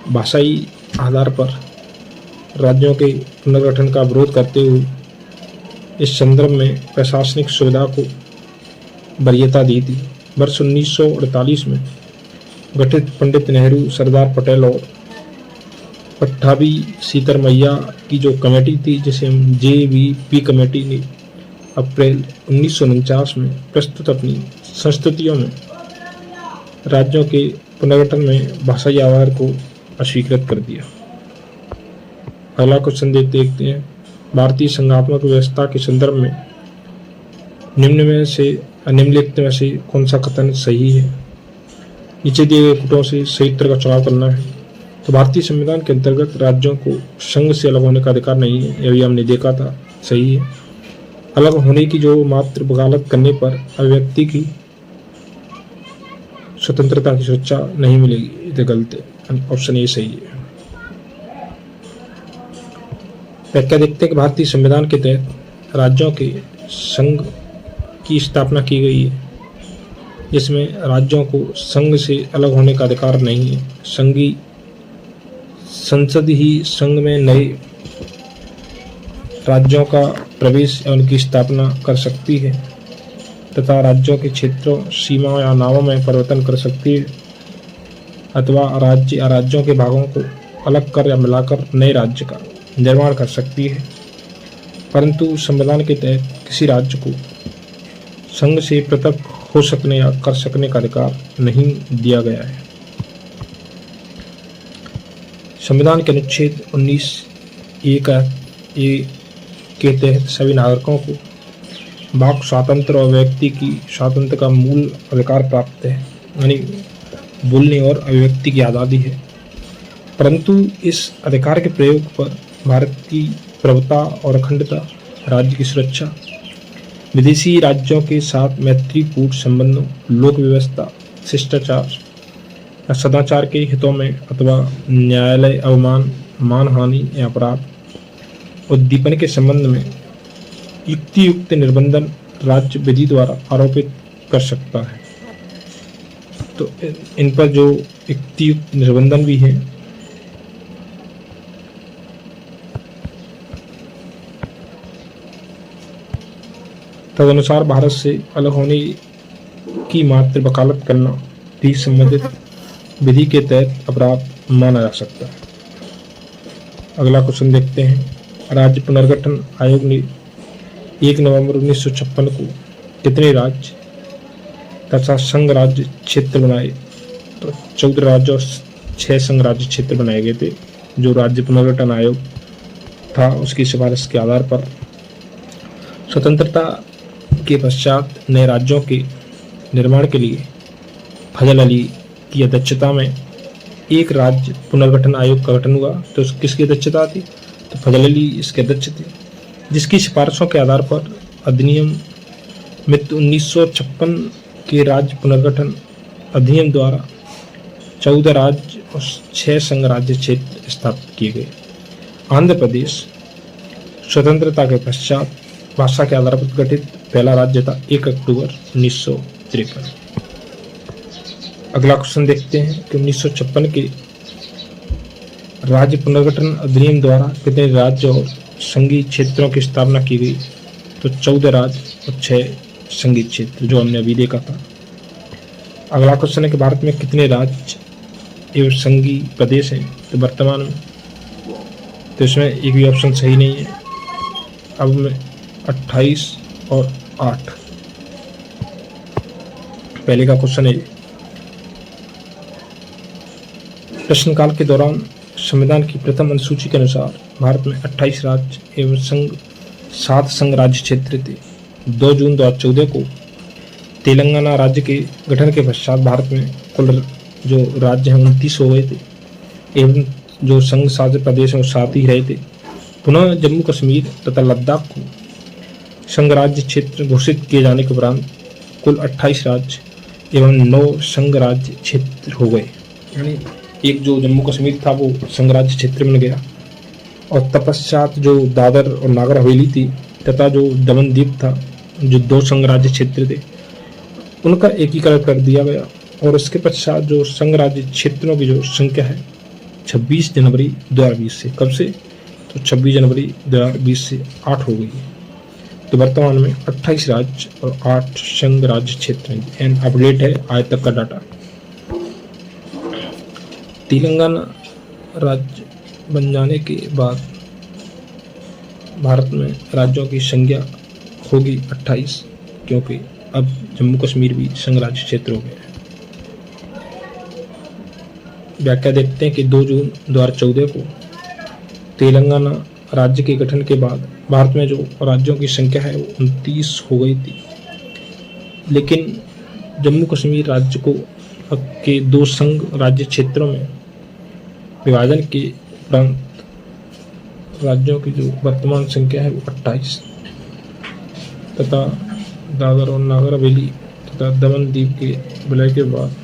भाषाई आधार पर राज्यों के पुनर्गठन का विरोध करते हुए इस संदर्भ में प्रशासनिक सुविधा को वरीयता दी थी। वर्ष 1948 में गठित पंडित नेहरू, सरदार पटेल और पट्टाभी सीतरमैया की जो कमेटी थी, जिसे हम JVP कमेटी ने अप्रैल 1949 में प्रस्तुत अपनी संस्तुतियों में राज्यों के पुनर्गठन में भाषाई आधार को अस्वीकृत कर दिया। अगला क्वेश्चन देखते हैं, भारतीय संघात्मक व्यवस्था के संदर्भ में निम्नलिखित में से कौन सा कथन सही है? नीचे दिए गए कथनों से सही उत्तर का चुनाव करना है। तो भारतीय संविधान के अंतर्गत राज्यों को संघ से अलग होने का अधिकार नहीं है, यह भी हमने देखा था, सही है। अलग होने की जो मात्र वकालत करने पर अभिव्यक्ति की स्वतंत्रता की सुरक्षा नहीं मिलेगी, ये गलत है, ऑप्शन ए सही है। व्याख्या देखते हैं कि भारतीय संविधान के तहत राज्यों के संघ की स्थापना की गई है, जिसमें राज्यों को संघ से अलग होने का अधिकार नहीं है। संघीय संसद ही संघ में नए राज्यों का प्रवेश या उनकी स्थापना कर सकती है तथा राज्यों के क्षेत्रों, सीमाओं या नामों में परिवर्तन कर सकती है अथवा राज्य या राज्यों के भागों को अलग कर या मिलाकर नए राज्य का निर्माण कर सकती है, परंतु संविधान के तहत किसी राज्य को संघ से पृथक हो सकने या कर सकने का अधिकार नहीं दिया गया है। संविधान के अनुच्छेद 19(1) के तहत सभी नागरिकों को वाक स्वातंत्र और व्यक्ति की स्वातंत्र का मूल अधिकार प्राप्त है, यानी बोलने और अभिव्यक्ति की आज़ादी है, परंतु इस अधिकार के प्रयोग पर भारत की प्रभुता और अखंडता, राज्य की सुरक्षा, विदेशी राज्यों के साथ मैत्रीपूर्ण संबंधों, लोक व्यवस्था, शिष्टाचार या सदाचार के हितों में अथवा न्यायालय अवमान, मानहानि या अपराध उद्दीपन के संबंध में युक्तियुक्त निर्बंधन राज्य विधि द्वारा आरोपित कर सकता है। तो इन पर जो युक्तियुक्त निर्बंधन भी है, तदनुसार भारत से अलग होने की मात्र वकालत करना भी संबंधित विधि के तहत अपराध माना जा सकता है। अगला क्वेश्चन देखते हैं, राज्य पुनर्गठन आयोग ने 1 नवंबर 1956 को कितने राज्य तथा संघ राज्य क्षेत्र बनाए? तो 14 राज्य और 6 संघ राज्य क्षेत्र बनाए गए थे। जो राज्य पुनर्गठन आयोग था उसकी सिफारिश के आधार पर स्वतंत्रता के पश्चात नए राज्यों के निर्माण के लिए फजल अली की अध्यक्षता में एक राज्य पुनर्गठन आयोग का गठन हुआ। तो किसकी अध्यक्षता थी? तो फजल अली इसके अध्यक्ष थे, जिसकी सिफारिशों के आधार पर अधिनियम मित्र 1956 के राज्य पुनर्गठन अधिनियम द्वारा 14 राज्य और 6 संघ राज्य क्षेत्र स्थापित किए गए। आंध्र प्रदेश स्वतंत्रता के पश्चात भाषा के आधार पर गठित पहला राज्य था 1 अक्टूबर 1953। अगला क्वेश्चन देखते हैं कि 1956 के राज्य पुनर्गठन अधिनियम द्वारा कितने राज्य और संघीय क्षेत्रों की स्थापना की गई? तो 14 राज्य और 6 संघीय क्षेत्र, जो हमने अभी देखा था। अगला क्वेश्चन है कि भारत में कितने राज्य एवं संघीय प्रदेश हैं? तो वर्तमान में तो इसमें एक भी ऑप्शन सही नहीं है। अब में 28 और 8। पहले का क्वेश्चन है, प्रश्नकाल के दौरान संविधान की प्रथम अनुसूची के अनुसार भारत में 28 राज्य एवं 7 संघ राज्य क्षेत्र थे। 2 जून 2014 को तेलंगाना राज्य के गठन के पश्चात भारत में कुल जो राज्य हैं 29 हो गए थे एवं जो संघ शासित प्रदेश हैं 7 ही रहे थे। पुनः जम्मू कश्मीर तथा लद्दाख को संघ राज्य क्षेत्र घोषित किए जाने के उपरांत कुल 28 राज्य एवं 9 संघ राज्य क्षेत्र हो गए, यानी एक जो जम्मू कश्मीर था वो संघ राज्य क्षेत्र बन गया और तत्पश्चात जो दादर और नागर हवेली थी तथा जो दमन द्वीप था, जो 2 संघ राज्य क्षेत्र थे, उनका एकीकरण कर दिया गया। और इसके पश्चात जो संघ राज्य क्षेत्रों की जो संख्या है 26 जनवरी 2020 से, कब से, तो 26 जनवरी 2020 से 8 हो गई। तो वर्तमान में 28 राज्य और 8 संघ राज्य क्षेत्र हैं। एंड अपडेट है आज तक का डाटा। तेलंगाना राज्य बन जाने के बाद भारत में राज्यों की संख्या होगी 28, क्योंकि अब जम्मू कश्मीर भी संघ राज्य क्षेत्र हो गया है। व्याख्या देखते हैं कि 2 जून 2014 को तेलंगाना राज्य के गठन के बाद भारत में जो राज्यों की संख्या है वो 29 हो गई थी। लेकिन जम्मू कश्मीर राज्य को के 2 संघ राज्य क्षेत्रों में विभाजन के उपरांत राज्यों की जो वर्तमान संख्या है वो 28 तथा दादर और नागर हवेली तथा दमन द्वीप के विलय के बाद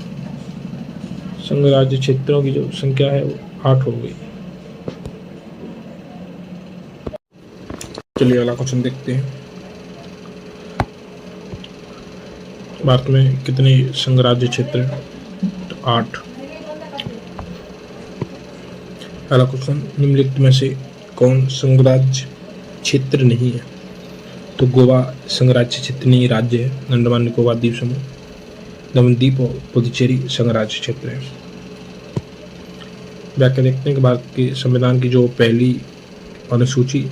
संघ राज्य क्षेत्रों की जो संख्या है वो 8 हो गई। चलिए अगला क्वेश्चन देखते हैं। भारत में कितने संघ राज्य क्षेत्र हैं? तो 8। अगला क्वेश्चन, निम्नलिखित में से कौन संघ राज्य क्षेत्र नहीं है? तो गोवा संघ राज्य क्षेत्र नहीं, राज्य है। अंडमान निकोबार द्वीप समूह, दमन द्वीप और पुदुचेरी संघ राज्य क्षेत्र है। व्याख्या देखते हैं कि भारत के संविधान की जो पहली अनुसूची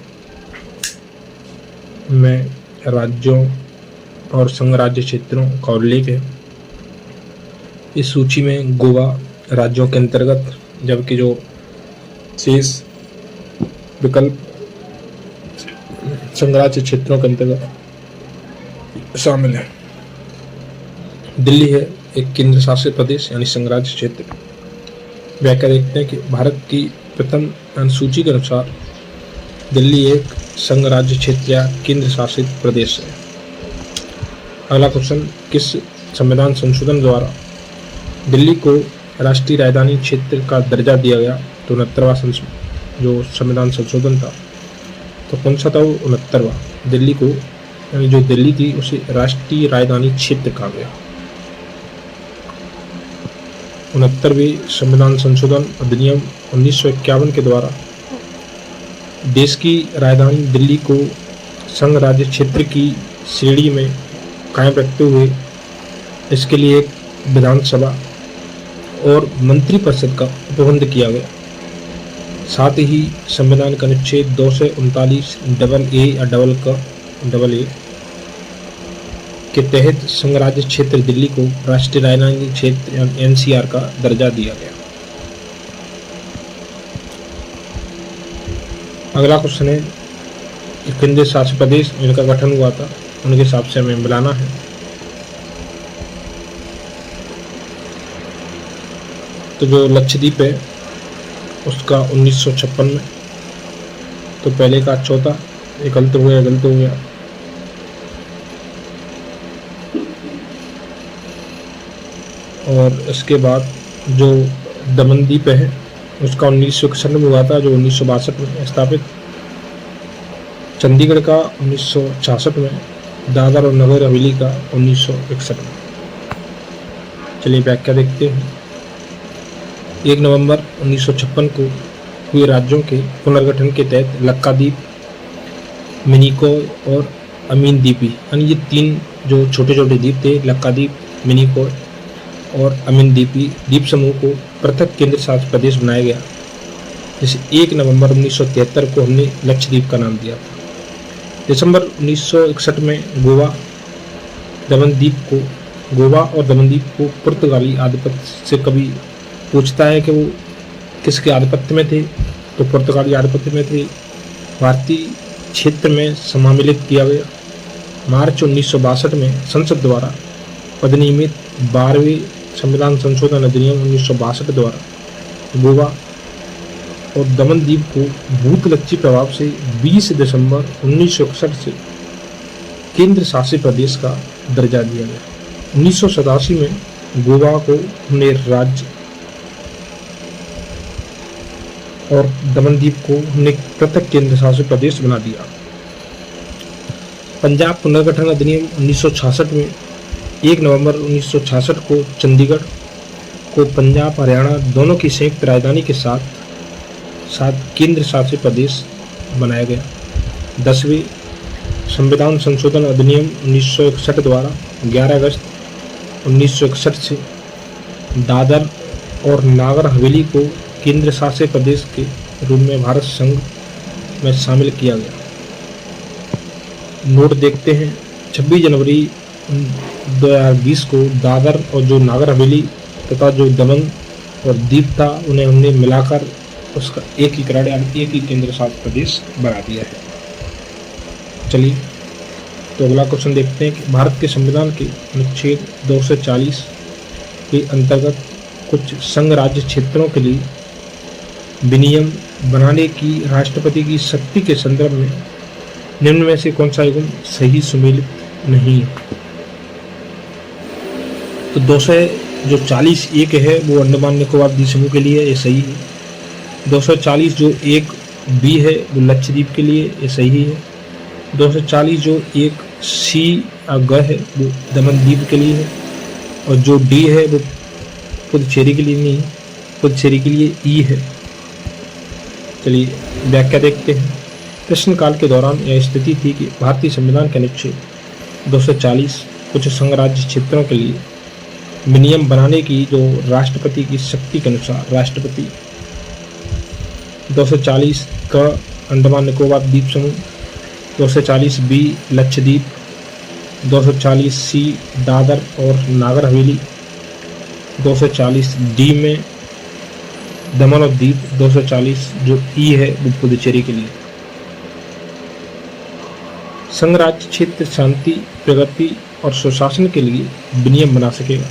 में राज्यों और संघ राज्य क्षेत्रों का उल्लेख है। इस सूची में गोवा राज्यों के अंतर्गत, जबकि जो शेष विकल्प संघ राज्य क्षेत्रों के अंतर्गत शामिल है। दिल्ली है एक केंद्र शासित प्रदेश यानी संघ राज्य क्षेत्र। व्याख्या देखते हैं कि भारत की प्रथम अनुसूची के अनुसार दिल्ली एक संघ राज्य क्षेत्र या केंद्र शासित प्रदेश है। अगला क्वेश्चन, किस संविधान संशोधन द्वारा दिल्ली को राष्ट्रीय राजधानी क्षेत्र का दर्जा दिया गया? तो 69वां जो संविधान संशोधन था, तो कौन सा था वो? 69वां। दिल्ली को, यानी जो दिल्ली थी उसे राष्ट्रीय राजधानी क्षेत्र कहा गया। 69वें संविधान संशोधन अधिनियम 1951 के द्वारा देश की राजधानी दिल्ली को संघ राज्य क्षेत्र की श्रेणी में कायम रखते हुए इसके लिए एक विधानसभा और मंत्रिपरिषद का उपबंध किया गया। साथ ही संविधान का अनुच्छेद 239 AA या डबल ए के तहत संघ राज्य क्षेत्र दिल्ली को राष्ट्रीय राजधानी क्षेत्र NCR का दर्जा दिया गया। अगला क्वेश्चन है कि केंद्र शासित प्रदेश जिनका गठन हुआ था उनके हिसाब से हमें मिलाना है। तो जो लक्षद्वीप है उसका 1956 में, तो पहले का चौथा, एक गलत हो गया। और इसके बाद जो दमन द्वीप है उसका 1961 में हुआ था, जो 1962 में स्थापित। चंडीगढ़ का 1966 में, दादर और नगर हवेली का 1961 में। चलिए व्याख्या देखते हैं। 1 नवंबर 1956 को हुए राज्यों के पुनर्गठन के तहत लक्काद्वीप, मिनिकॉय और अमीन द्वीपी, यानी ये 3 जो छोटे छोटे द्वीप थे, लक्काद्वीप, मिनिकॉय और अमीन द्वीपी द्वीप समूह को पृथक केंद्र शासित प्रदेश बनाया गया। जैसे 1 नवंबर 1973 को हमने लक्षद्वीप का नाम दिया था। दिसंबर 1961 में गोवा और दमन द्वीप को पुर्तगाली आधिपत्य से कभी पूछता है कि वो किसके आधिपत्य में थे, तो पुर्तगाली आधिपत्य में थे। भारतीय क्षेत्र में सम्मिलित किया गया। मार्च 1962 में संसद द्वारा अधिनियमित 12वें संविधान संशोधन अधिनियम 1962 द्वारा गोवा और दमन द्वीप को भूतलक्षी प्रभाव से 20 दिसंबर 1961 से केंद्र शासित प्रदेश का दर्जा दिया गया। 1987 में गोवा को हमने राज्य और दमनदीप को हमने पृथक केंद्र शासित प्रदेश बना दिया। पंजाब पुनर्गठन अधिनियम 1966 में 1 नवंबर 1966 को चंडीगढ़ को पंजाब हरियाणा दोनों की संयुक्त राजधानी के साथ केंद्र शासित प्रदेश बनाया गया। 10वें संविधान संशोधन अधिनियम 1961 द्वारा 11 अगस्त 1961 से दादर और नागर हवेली को केंद्र शासित प्रदेश के रूप में भारत संघ में शामिल किया गया। नोट देखते हैं, 26 जनवरी 2020 को दादर और जो नागर हवेली तथा जो दमन और दीव था उन्हें हमने मिलाकर उसका एकीकरण यानी एक ही केंद्र शासित प्रदेश बना दिया है। चलिए तो अगला क्वेश्चन देखते हैं कि भारत के संविधान के अनुच्छेद 240 के अंतर्गत कुछ संघ राज्य क्षेत्रों के लिए विनियम बनाने की राष्ट्रपति की शक्ति के संदर्भ में निम्न में से कौन सा युग्म सही सुमेलित नहीं है। तो 240(1) है वो अंडमान निकोबार द्वीप समूह के लिए, ये सही है। 240 जो 1(b) है वो लक्षद्वीप के लिए, ये सही है। 240 जो 1(c) ग है वो दमनदीप के लिए है, और जो D है वो पुदुचेरी के लिए नहीं है, पुदुचेरी के लिए E है। चलिए व्याख्या देखते हैं। प्रश्नकाल के दौरान यह स्थिति थी कि भारतीय संविधान के अनुच्छेद 240 कुछ संघ राज्य क्षेत्रों के लिए विनियम बनाने की जो राष्ट्रपति की शक्ति के अनुसार राष्ट्रपति 240 क अंडमान निकोबार द्वीप समूह, 240(b) लक्षद्वीप, 240(c) दादर और नागर हवेली, 240(d) में दमन और दीव, 240 जो E है वो पुदुचेरी के लिए। संघ राज्य क्षेत्र शांति, प्रगति और सुशासन के लिए विनियम बना सकेगा।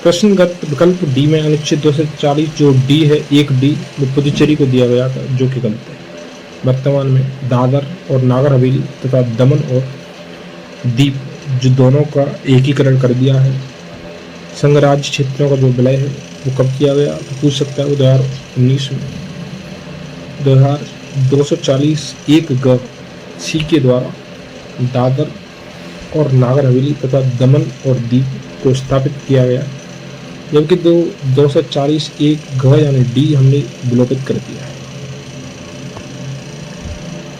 प्रश्नगत विकल्प D में अनुच्छेद 240 जो D है 1(d) वो पुदुचेरी को दिया गया था, जो कि गलत है। वर्तमान में दादर और नागर हवेली तथा दमन और दीव जो दोनों का एकीकरण कर दिया है। संघ राज्य क्षेत्रों का जो विलय है वो कब किया गया, तो पूछ सकता है वो 2019 में। 240(1) C के द्वारा दादर और नागर हवेली तथा दमन और दीव को स्थापित किया गया, जबकि 240(1) यानी D हमने विलोपित कर दिया है।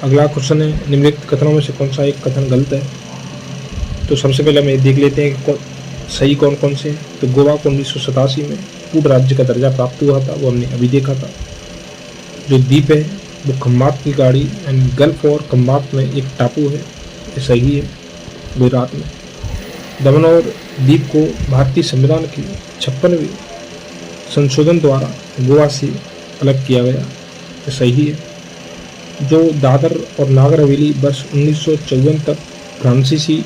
अगला क्वेश्चन है, निम्नलिखित कथनों में से कौन सा एक कथन गलत है। तो सबसे पहले हम देख लेते हैं कि सही कौन कौन से। तो गोवा को 1987 में पूर्ण राज्य का दर्जा प्राप्त हुआ था, वो हमने अभी देखा था। जो द्वीप है वो खम्बात की गाड़ी यानी गल्फ और खम्बात में एक टापू है, ये सही है, गुजरात में। दमन और दीव को भारतीय संविधान के 56वें संशोधन द्वारा गोवा से अलग किया गया, ये सही है। जो दादर और नागर हवेली वर्ष 1954 तक फ्रांसीसी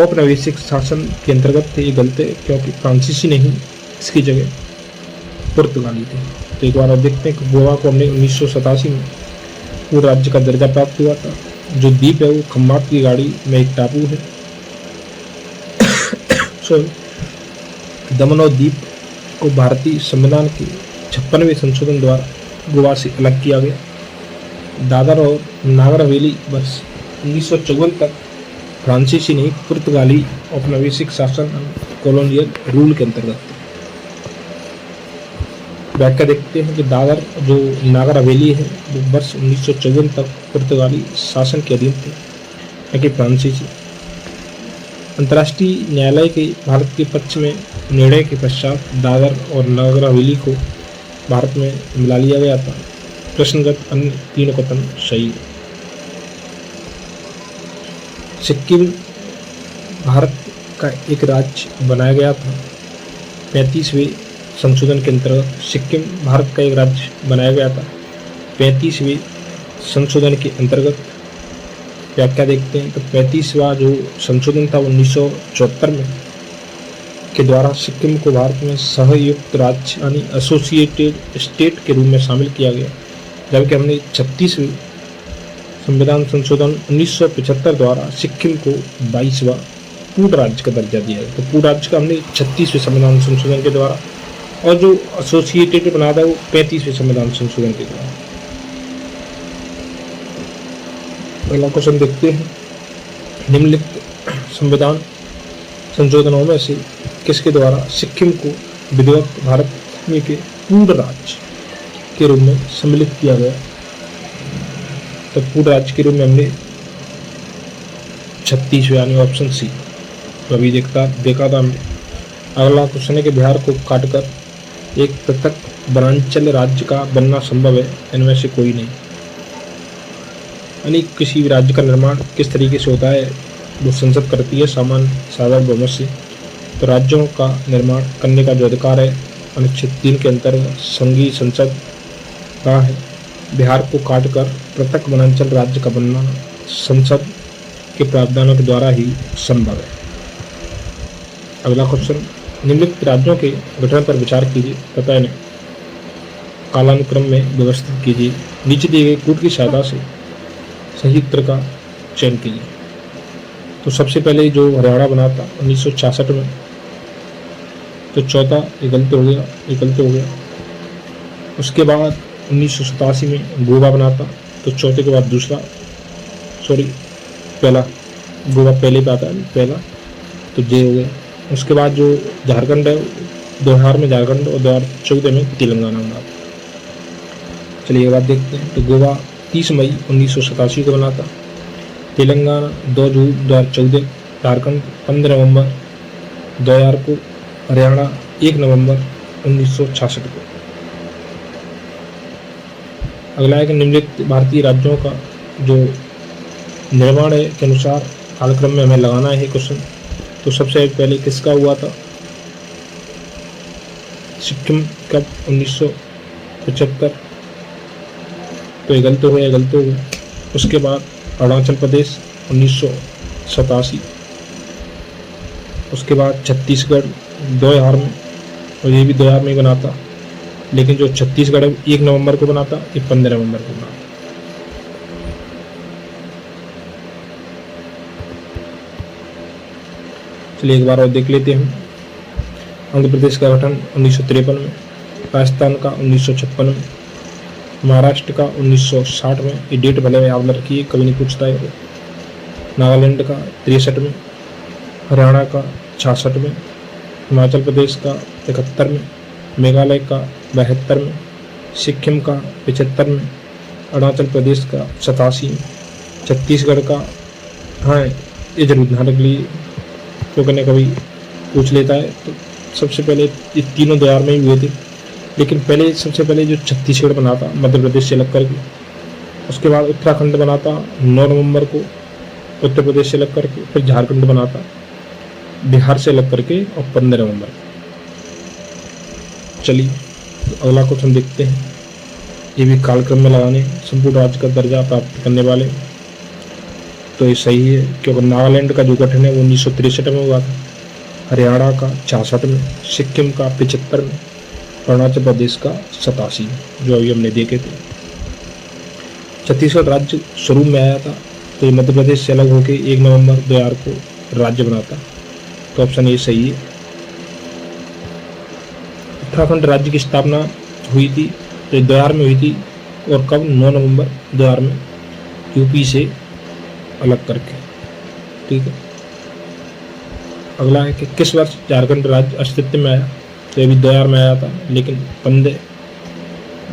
औपनिवेशिक शासन के अंतर्गत थे, ये गलत है, क्योंकि फ्रांसीसी नहीं, इसकी जगह पुर्तगाली थे। तो एक बार आप देखते हैं कि गोवा को हमने 1987 में पूर्ण राज्य का दर्जा प्राप्त हुआ था। जो द्वीप है वो खम्बात की गाड़ी में एक टापू है। दमन और दीव को भारतीय संविधान के 56वें संशोधन द्वारा गोवा से अलग किया गया। दादर और नागर हवेली वर्ष 1954 तक फ्रांसीसी नहीं पुर्तगाली औपनिवेशिक शासन कॉलोनियल रूल के अंतर्गत थे। व्याख्या देखते हैं कि दादर जो नागर हवेली है वो वर्ष 1954 तक पुर्तगाली शासन के अधीन थे, न कि फ्रांसीसी। अंतर्राष्ट्रीय न्यायालय के भारत के पक्ष में निर्णय के पश्चात दादर और नागर हवेली को भारत में मिला लिया गया था। प्रश्नगत अन्य तीनों कथन सही है। सिक्किम भारत का एक राज्य बनाया गया था। 35वें संशोधन के अंतर्गत सिक्किम भारत का एक राज्य बनाया गया था। 35वें संशोधन के अंतर्गत व्याख्या देखते हैं तो 35वां जो संशोधन था 1974 में के द्वारा सिक्किम को भारत में सहयुक्त राज्य यानी एसोसिएटेड स्टेट के रूप में शामिल किया गया, जबकि हमने 36वें संविधान संशोधन 1975 द्वारा सिक्किम को 22वां पूर्ण राज्य का दर्जा दिया गया। तो पूर्ण राज्य का हमने 36वें संविधान संशोधन के द्वारा और जो एसोसिएटेड बना था वो 35वें संविधान संशोधन के द्वारा। अगला क्वेश्चन देखते हैं, निम्नलिखित संविधान संशोधनों में से किसके द्वारा सिक्किम को विधिवत भारत में के पूर्ण राज्य के रूप में सम्मिलित किया गया? तो पूर्ण राज्य के रूप में हमने 36 यानी ऑप्शन सी अभी देखा था हमने। अगला क्वेश्चन है कि बिहार को काटकर एक पृथक वनांचल राज्य का बनना संभव है, इनमें से कोई नहीं। यानी किसी भी राज्य का निर्माण किस तरीके से होता है, वो संसद करती है साधारण बहुमत से। तो राज्यों का निर्माण करने का जो अधिकार है अनुच्छेद 3 के अंतर्गत संघीय संसद का है। बिहार को काटकर पृथक वनांचल राज्य का बनना संसद के प्रावधानों के द्वारा ही संभव है। अगला क्वेश्चन, निम्नलिखित राज्यों के गठन पर विचार कीजिए तथा इन्हें कालानुक्रम में व्यवस्थित कीजिए। नीचे दिए गए कूट की सहायता से सही उत्तर का चयन कीजिए। तो सबसे पहले जो हरियाणा बना था 1966 में, तो चौथा ये गलत हो गया। उसके बाद 1987 में गोवा बना था, तो चौथे के बाद पहला, गोवा पहले पे आता है पहला, तो जे हो गया। उसके बाद जो झारखंड है 2000 में झारखंड और 2014 में तेलंगाना बना था। चलिए ये बात देखते हैं। तो गोवा 30 मई 1987 को बना था, तेलंगाना 2 जून 2014, झारखंड 15 नवंबर 2000 को, हरियाणा 1 नवंबर 1966 को। अगला है कि निम्नलिखित भारतीय राज्यों का जो निर्माण है के अनुसार कालक्रम में हमें लगाना है क्वेश्चन। तो सबसे पहले किसका हुआ था? सिक्किम कब? 1975, तो ये गलत हो गया। उसके बाद अरुणाचल प्रदेश 1987, उसके बाद छत्तीसगढ़ 2000 में, और ये भी 2000 में बना था, लेकिन जो छत्तीसगढ़ 1 नवंबर को बना था, ये 15 नवंबर को बना था। चलिए एक बार और देख लेते हैं। आंध्र प्रदेश का गठन 1953 में, राजस्थान का 1956 में, महाराष्ट्र का 1960 में, ये डेट भले में याद रखिए, कभी नहीं पूछता है। नागालैंड का 63 में, हरियाणा का 66 में, हिमाचल प्रदेश का 71 में, मेघालय का 72 में, सिक्किम का 75 में, अरुणाचल प्रदेश का 87 में, छत्तीसगढ़ का, हाँ ये जरूर ध्यान रख लीजिए क्योंकि कभी पूछ लेता है। तो सबसे पहले ये तीनों 2000 में ही हुए थे, लेकिन सबसे पहले जो छत्तीसगढ़ बना था मध्य प्रदेश से अलग करके, उसके बाद उत्तराखंड बना था 9 नवंबर को उत्तर प्रदेश से अलग करके, फिर झारखंड बना था बिहार से अलग करके और 15 नवंबर को। चलिए तो अगला क्वेश्चन देखते हैं। ये भी कालक्रम में लगाने, संपूर्ण राज्य का दर्जा प्राप्त करने वाले, तो ये सही है क्योंकि नागालैंड का जो गठन है वो 1963 में हुआ था, हरियाणा का 66 में, सिक्किम का 75 में, अरुणाचल प्रदेश का 87 में, जो अभी हमने देखे थे। छत्तीसगढ़ राज्य शुरू में आया था, तो ये मध्य प्रदेश से अलग होकर 1 नवंबर 2000 को राज्य बना था, तो ऑप्शन ए सही है। उत्तराखंड राज्य की स्थापना हुई थी, तो 2000 में हुई थी, और कब? 9 नवंबर 2000 में, यूपी से अलग करके। ठीक है। अगला है कि किस वर्ष झारखंड राज्य अस्तित्व में आया? तो ये भी 2000 में आया था, लेकिन 15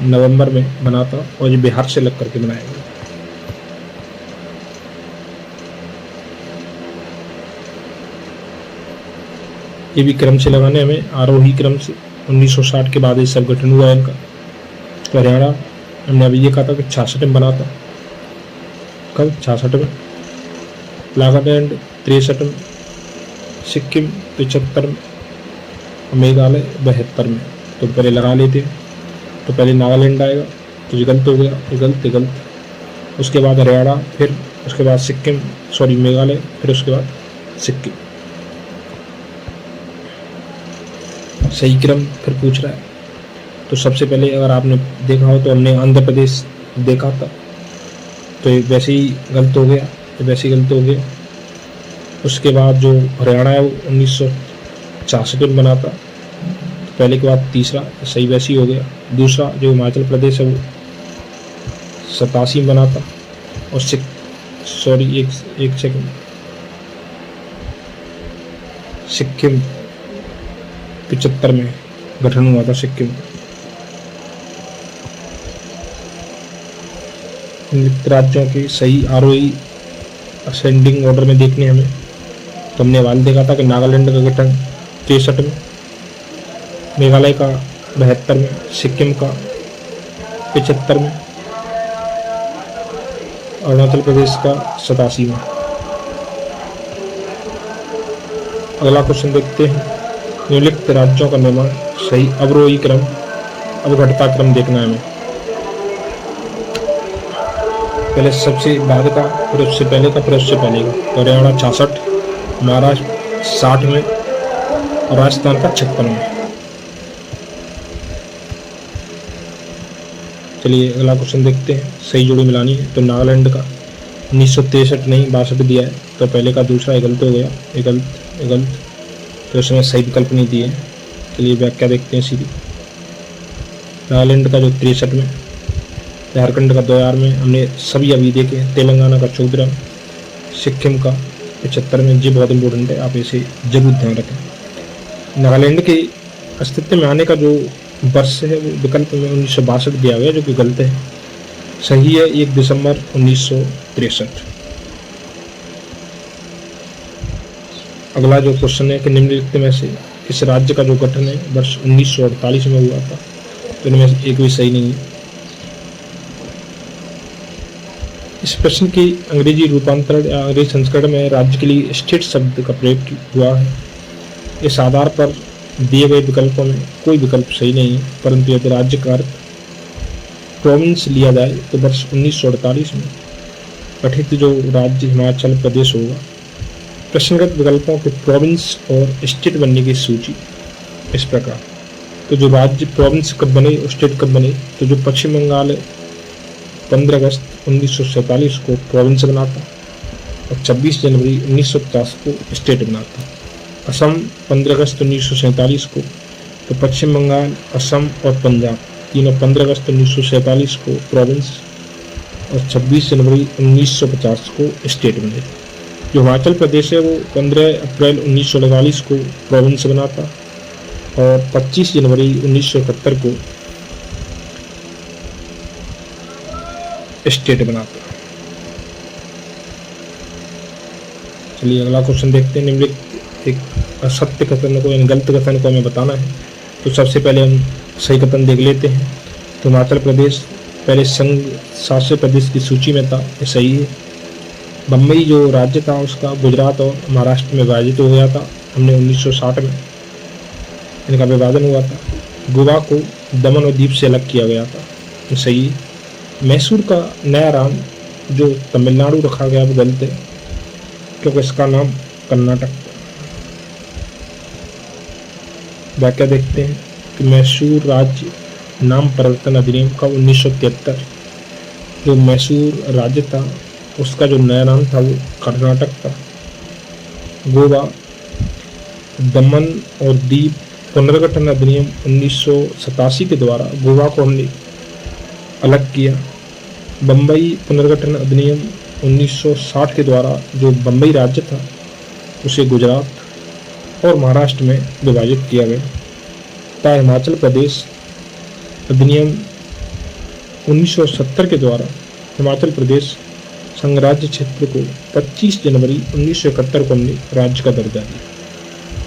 नवंबर में बना था, और ये बिहार से अलग करके बनाया गया। ये भी क्रम से लगाने हमें, आरोही क्रम से। 1960 के बाद ये सब गठन हुआ है इनका। तो हरियाणा हमने अभी ये कहा था कि 66 में बना था, कब? 66 में, नागालैंड 63 में, सिक्किम 75 में, मेघालय 72 में। तो पहले लगा लेते हैं। तो पहले नागालैंड आएगा, तो ये गलत हो गया, ये गलत। उसके बाद हरियाणा, फिर उसके बाद सिक्किम, मेघालय, फिर उसके बाद सिक्किम। सही क्रम फिर पूछ रहा है। तो सबसे पहले अगर आपने देखा हो तो हमने आंध्र प्रदेश देखा था, तो ये वैसे ही गलत हो गया, उसके बाद जो हरियाणा है वो 1966 में बना था, पहले के बाद तीसरा सही वैसे ही हो गया। दूसरा जो हिमाचल प्रदेश है वो 87 में बना था और सॉरी एक सेकंड, सिक्किम 75 में गठन हुआ था सिक्किम। राज्यों के सही आरोही असेंडिंग ऑर्डर में देखने हमें, तो हमने वाल देखा था कि नागालैंड का गठन 63 में, मेघालय का 72 में, सिक्किम का 75 में, अरुणाचल प्रदेश का 87 में। अगला क्वेश्चन देखते हैं, निम्नलिखित राज्यों का निर्माण सही अवरोही क्रम अवघटता क्रम देखना है हमें। पहले सबसे बाद का, फिर उससे पहले का, फिर उससे पहले का। तो हरियाणा 66, महाराष्ट्र 60 में और राजस्थान का 56 में। चलिए अगला क्वेश्चन देखते हैं, सही जोड़ी मिलानी है। तो नागालैंड का 1963 नहीं 62 दिया है, तो पहले का दूसरा गलत हो गया, ये गलत, तो इसमें सही विकल्प नहीं दिए। चलिए व्याख्या देखते हैं सीधी। नागालैंड का जो 63 में, झारखंड का 2000 में, हमने सभी अभी देखे। तेलंगाना का 14, सिक्किम का 75 में। जी बहुत इंपॉर्टेंट है, आप इसे जरूर ध्यान रखें। नागालैंड के अस्तित्व में आने का जो वर्ष है वो विकल्प में 1962 दिया गया, जो कि गलत है। सही है 1 दिसंबर 1963। अगला जो क्वेश्चन है कि निम्नलिखित में से इस राज्य का जो गठन है वर्ष 1948 में हुआ था, तो इनमें से एक भी सही नहीं है। इस प्रश्न की अंग्रेजी रूपांतरण या अंग्रेजी संस्करण में राज्य के लिए स्टेट शब्द का प्रयोग हुआ है। इस आधार पर दिए गए विकल्पों में कोई विकल्प सही नहीं है, परंतु यदि राज्य का अर्थ प्रोविंस लिया जाए तो वर्ष 1948 में गठित जो राज्य हिमाचल प्रदेश होगा। प्रश्नगत विकल्पों के प्रोविंस और स्टेट बनने की सूची इस प्रकार। तो जो राज्य प्रोविंस कब बने और स्टेट कब बने, तो जो पश्चिम बंगाल 15 अगस्त 1947 को प्रोविंस बना था और 26 जनवरी 1950 को स्टेट बना था। असम 15 अगस्त 1947 को, तो पश्चिम बंगाल, असम और पंजाब तीनों 15 अगस्त 1947 को प्रोविंस और 26 जनवरी 1950 को स्टेट बने। जो हिमाचल प्रदेश है वो 15 अप्रैल 1948 को प्रोविंस बना था और 25 जनवरी 1971 को स्टेट बना था। चलिए अगला क्वेश्चन देखते हैं। निम्नलिखित एक असत्य कथन को यानी गलत कथन को हमें बताना है। तो सबसे पहले हम सही कथन देख लेते हैं। तो हिमाचल प्रदेश पहले संघ शासित प्रदेश की सूची में था, ये सही है। बम्बई जो राज्य था उसका गुजरात और महाराष्ट्र में विभाजित हो गया था, हमने 1960 में इनका विभाजन हुआ था। गोवा को दमन और दीप से अलग किया गया था, ये सही है। मैसूर का नया नाम जो तमिलनाडु रखा गया वो गलत है, क्योंकि इसका नाम कर्नाटक। व्याख्या देखते हैं कि मैसूर राज्य नाम परिवर्तन अधिनियम का 1973 जो मैसूर राज्य था उसका जो नया नाम था वो कर्नाटक था। गोवा दमन और दीप पुनर्गठन अधिनियम 1987 के द्वारा गोवा को हमने अलग किया। बम्बई पुनर्गठन अधिनियम 1960 के द्वारा जो बम्बई राज्य था उसे गुजरात और महाराष्ट्र में विभाजित किया गया। तथा हिमाचल प्रदेश अधिनियम 1970 के द्वारा हिमाचल प्रदेश संघराज्य क्षेत्र को 25 जनवरी 1971 को हमने राज्य का दर्जा दिया।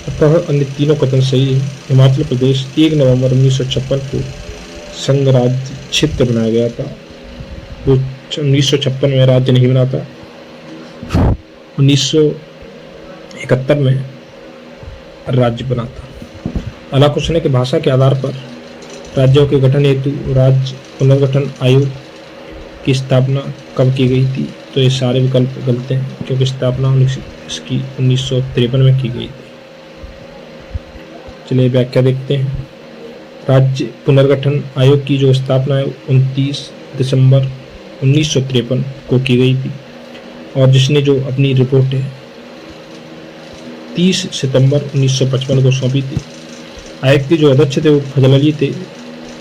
अतः अन्य तीनों कथन सही है। हिमाचल प्रदेश 1 नवंबर 1956 को संघराज्य क्षेत्र बनाया गया था, जो 1956 में राज्य नहीं बना था। 1971 में राज्य बना था। अगला क्वेश्चन है कि भाषा के आधार पर राज्यों के गठन हेतु राज्य पुनर्गठन आयोग की स्थापना कब की गई थी, तो ये सारे विकल्प गलत हैं, क्योंकि स्थापना इसकी 1953 में की गई थी। चलिए व्याख्या देखते हैं। राज्य पुनर्गठन आयोग की जो स्थापना है 29 दिसंबर 1953 को की गई थी और जिसने जो अपनी रिपोर्ट है 30 सितंबर 1955 को सौंपी थी। आयोग के जो अध्यक्ष थे वो फजल अली थे।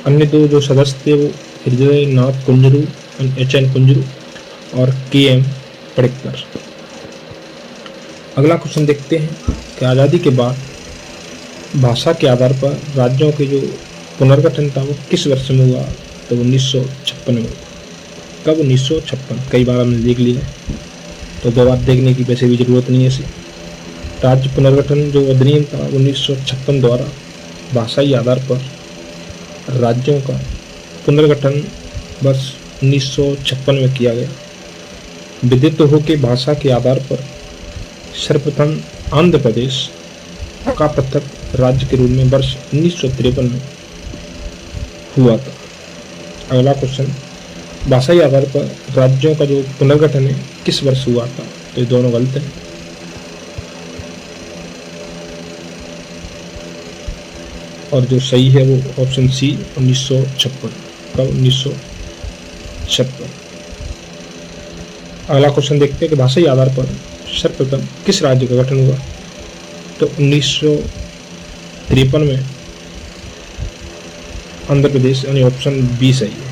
अन्य दो जो सदस्य थे वो हृदय नाथ कुंजरू, HN कुंजरू और KM पड़ेकर। अगला क्वेश्चन देखते हैं कि आज़ादी के बाद भाषा के आधार पर राज्यों के जो पुनर्गठन था वो किस वर्ष में हुआ? तो 1956 में। कब? 1956। कई बार हमने देख लिया, तो दो बार देखने की वैसे भी जरूरत नहीं है इसे। राज्य पुनर्गठन जो अधिनियम था 1956 द्वारा भाषाई आधार पर राज्यों का पुनर्गठन वर्ष 1956 में किया गया। विदित हो के भाषा के आधार पर सर्वप्रथम आंध्र प्रदेश का पृथक राज्य के रूप में वर्ष 1953 में हुआ था। अगला क्वेश्चन, भाषाई आधार पर राज्यों का जो पुनर्गठन है किस वर्ष हुआ था? तो ये दोनों गलत है। और जो सही है वो ऑप्शन सी 1956। कब? 1956। अगला क्वेश्चन देखते हैं कि भाषाई आधार पर सर्वप्रथम किस राज्य का गठन हुआ? तो 1953 में आंध्र प्रदेश, यानी ऑप्शन बी सही है।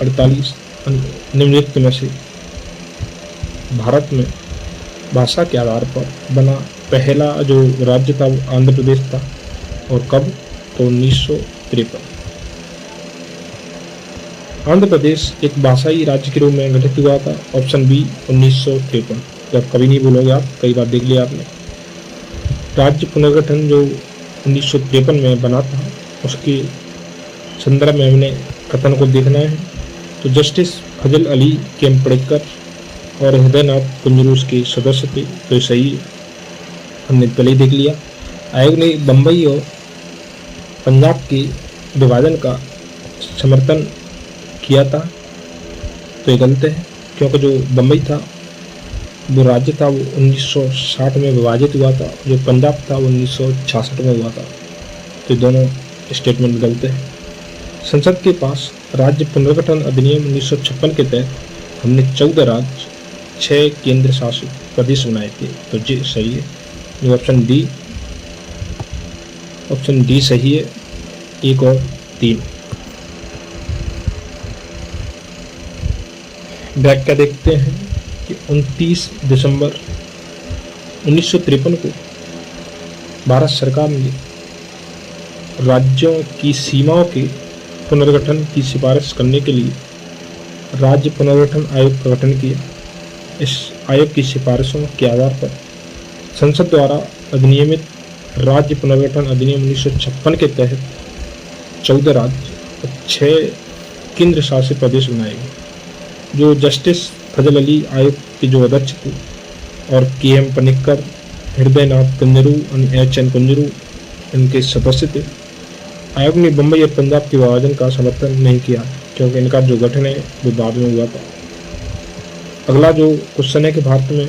48 निम्नलिखित में से भारत में भाषा के आधार पर बना पहला जो राज्य था वो आंध्र प्रदेश था, और कब? तो 1953। आंध्र प्रदेश एक भाषाई राज्य के रूप में गठित हुआ था, ऑप्शन बी 1953। जब कभी नहीं भूलोगे आप, कई बार देख लिया आपने। राज्य पुनर्गठन जो 1953 में बना था उसके संदर्भ में हमने कथन को देखना है। तो जस्टिस फजल अली, KM पड़ेकर और हृदय नाथ कुंजरू उसके सदस्य थे, तो सही हमने पहले ही देख लिया। आयोग ने बम्बई और पंजाब के विभाजन का समर्थन किया था, तो ये गलत है, क्योंकि जो बम्बई था वो राज्य था वो 1960 में विभाजित हुआ था, जो पंजाब था वो 1966 में हुआ था, तो दोनों स्टेटमेंट गलत है। संसद के पास राज्य पुनर्गठन अधिनियम 1956 के तहत हमने 14 राज्य, 6 केंद्र शासित प्रदेश बनाए थे, तो जी सही है। जो ऑप्शन डी सही है, 1 और 3। व्याख्या देखते हैं कि 29 दिसंबर 1953 को भारत सरकार ने राज्यों की सीमाओं के पुनर्गठन की सिफारिश करने के लिए राज्य पुनर्गठन आयोग का गठन किया। इस आयोग की सिफारिशों के आधार पर संसद द्वारा अधिनियमित राज्य पुनर्गठन अधिनियम 1956 के तहत 14 राज्य और 6 केंद्र शासित प्रदेश बनाए गए। जो जस्टिस फजल अली आयोग के जो अध्यक्ष थे और KM पड़ेकर, हृदय नाथ कुंजरू और HN कुंजरू इनके सदस्य थे। आयोग ने बम्बई और पंजाब के विभाजन का समर्थन नहीं किया, क्योंकि इनका जो गठन है वो बाद में हुआ था। अगला जो क्वेश्चन है कि भारत में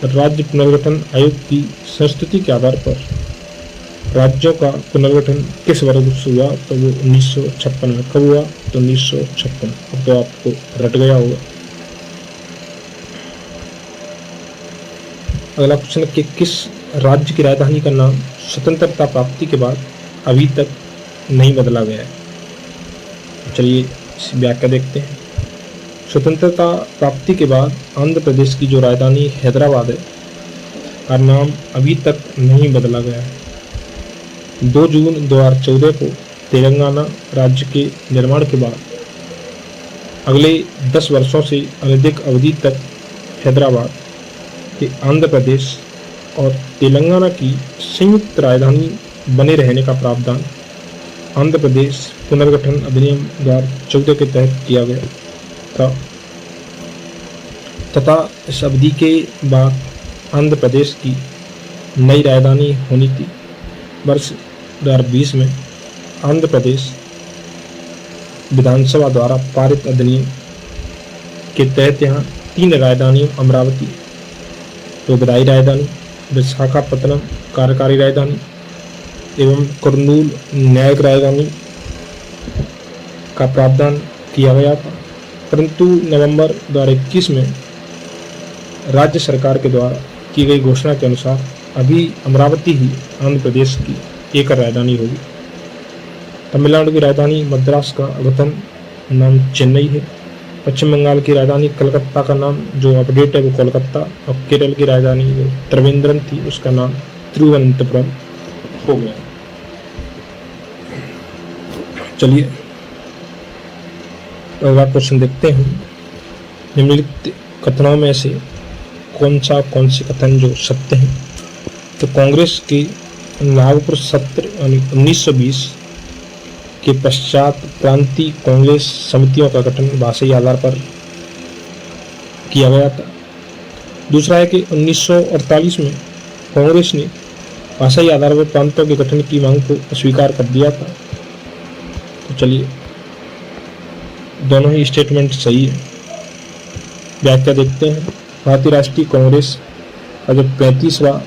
राज्य पुनर्गठन आयोग की संस्तुति के आधार पर राज्यों का पुनर्गठन किस वर्ष हुआ? तो वो 1956 में। कब हुआ? तो 1956। अब तो आपको रट गया होगा। अगला क्वेश्चन है कि किस राज्य की राजधानी का नाम स्वतंत्रता प्राप्ति के बाद अभी तक नहीं बदला गया है? चलिए व्याख्या देखते हैं। स्वतंत्रता प्राप्ति के बाद आंध्र प्रदेश की जो राजधानी हैदराबाद है का नाम अभी तक नहीं बदला गया है। 2 जून 2014 को तेलंगाना राज्य के निर्माण के बाद अगले 10 वर्षों से अनधिक अवधि तक हैदराबाद के आंध्र प्रदेश और तेलंगाना की संयुक्त राजधानी बने रहने का प्रावधान आंध्र प्रदेश पुनर्गठन अधिनियम 2014 के तहत किया गया था, तथा इस अवधि के बाद आंध्र प्रदेश की नई राजधानी होनी थी। वर्ष 2020 में आंध्र प्रदेश विधानसभा द्वारा पारित अधिनियम के तहत यहाँ 3 राजधानियों अमरावती तो विधायी राजधानी, विशाखापत्तनम कार्यकारी राजधानी एवं कुर्नूल न्यायिक राजधानी का प्रावधान किया गया था, परंतु नवंबर 2021 में राज्य सरकार के द्वारा की गई घोषणा के अनुसार अभी अमरावती ही आंध्र प्रदेश की एक राजधानी होगी। तमिलनाडु की राजधानी मद्रास का अद्यतन नाम चेन्नई है। पश्चिम बंगाल की राजधानी कलकत्ता का नाम जो अपडेट है वो कोलकाता, और केरल की राजधानी जो त्रिवेंद्रम थी उसका नाम तिरुवनंतपुरम हो गया। चलिए अगला क्वेश्चन देखते हैं। निम्नलिखित कथनों में से कौन से कथन जो सत्य हैं? तो कांग्रेस की नागपुर सत्र 1920 के पश्चात प्रांतीय कांग्रेस समितियों का गठन भाषाई आधार पर किया गया था। दूसरा है कि 1948 में कांग्रेस ने भाषाई आधार पर प्रांतों के गठन की मांग को अस्वीकार कर दिया था। तो चलिए दोनों ही स्टेटमेंट सही है। व्याख्या देखते हैं। भारतीय राष्ट्रीय कांग्रेस का जो 35वां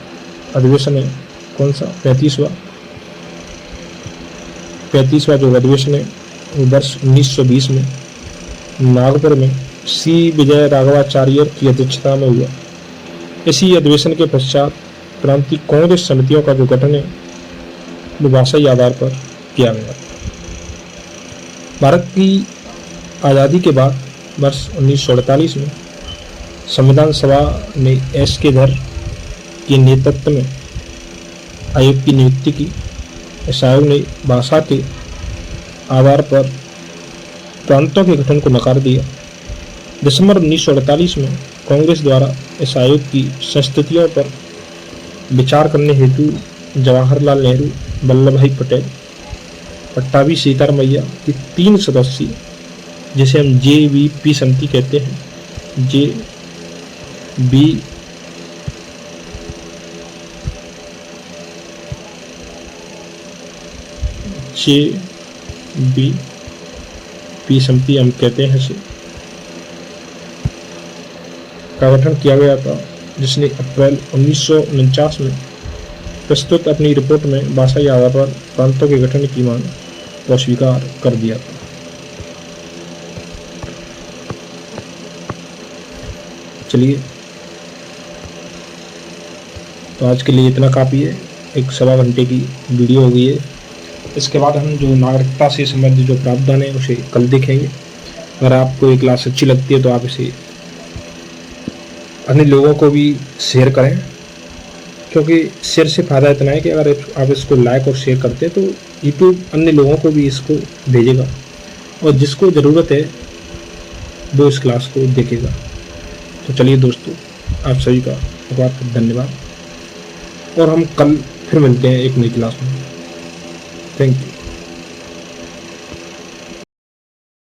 अधिवेशन है, कौन सा 35वां जो अधिवेशन है वो वर्ष 1920 में नागपुर में सी विजय राघवाचार्य की अध्यक्षता में हुआ। इसी अधिवेशन के पश्चात प्रांतीय कांग्रेस समितियों का जो गठन है वो भाषाई आधार पर किया गया। भारत की आज़ादी के बाद वर्ष 1948 में संविधान सभा ने एस के धर के नेतृत्व में आयोग की नियुक्ति की। इस आयोग ने भाषा के आधार पर प्रांतों के गठन को नकार दिया। दिसंबर 1948 में कांग्रेस द्वारा इस आयोग की संस्तुतियों पर विचार करने हेतु जवाहरलाल नेहरू, वल्लभ भाई पटेल, पट्टाभी सीतारामैया की 3 सदस्यीय, जिसे हम JVP समिति कहते हैं, JVP समिति हम कहते हैं इसे, का गठन किया गया था, जिसने अप्रैल 1949 में प्रस्तुत अपनी रिपोर्ट में भाषाई आधार पर प्रांतों के गठन की मांग को स्वीकार कर दिया था। चलिए तो आज के लिए इतना काफ़ी है। एक 1.25 घंटे की वीडियो हो गई है। इसके बाद हम जो नागरिकता से संबंधित जो प्रावधान है उसे कल देखेंगे। अगर आपको ये क्लास अच्छी लगती है तो आप इसे अन्य लोगों को भी शेयर करें, क्योंकि शेयर से फ़ायदा इतना है कि अगर आप इसको लाइक और शेयर करते हैं तो यूट्यूब अन्य लोगों को भी इसको भेजेगा, और जिसको ज़रूरत है वो इस क्लास को देखेगा। तो चलिए दोस्तों, आप सभी का बहुत धन्यवाद, और हम कल फिर मिलते हैं एक नई क्लास में। Thank you.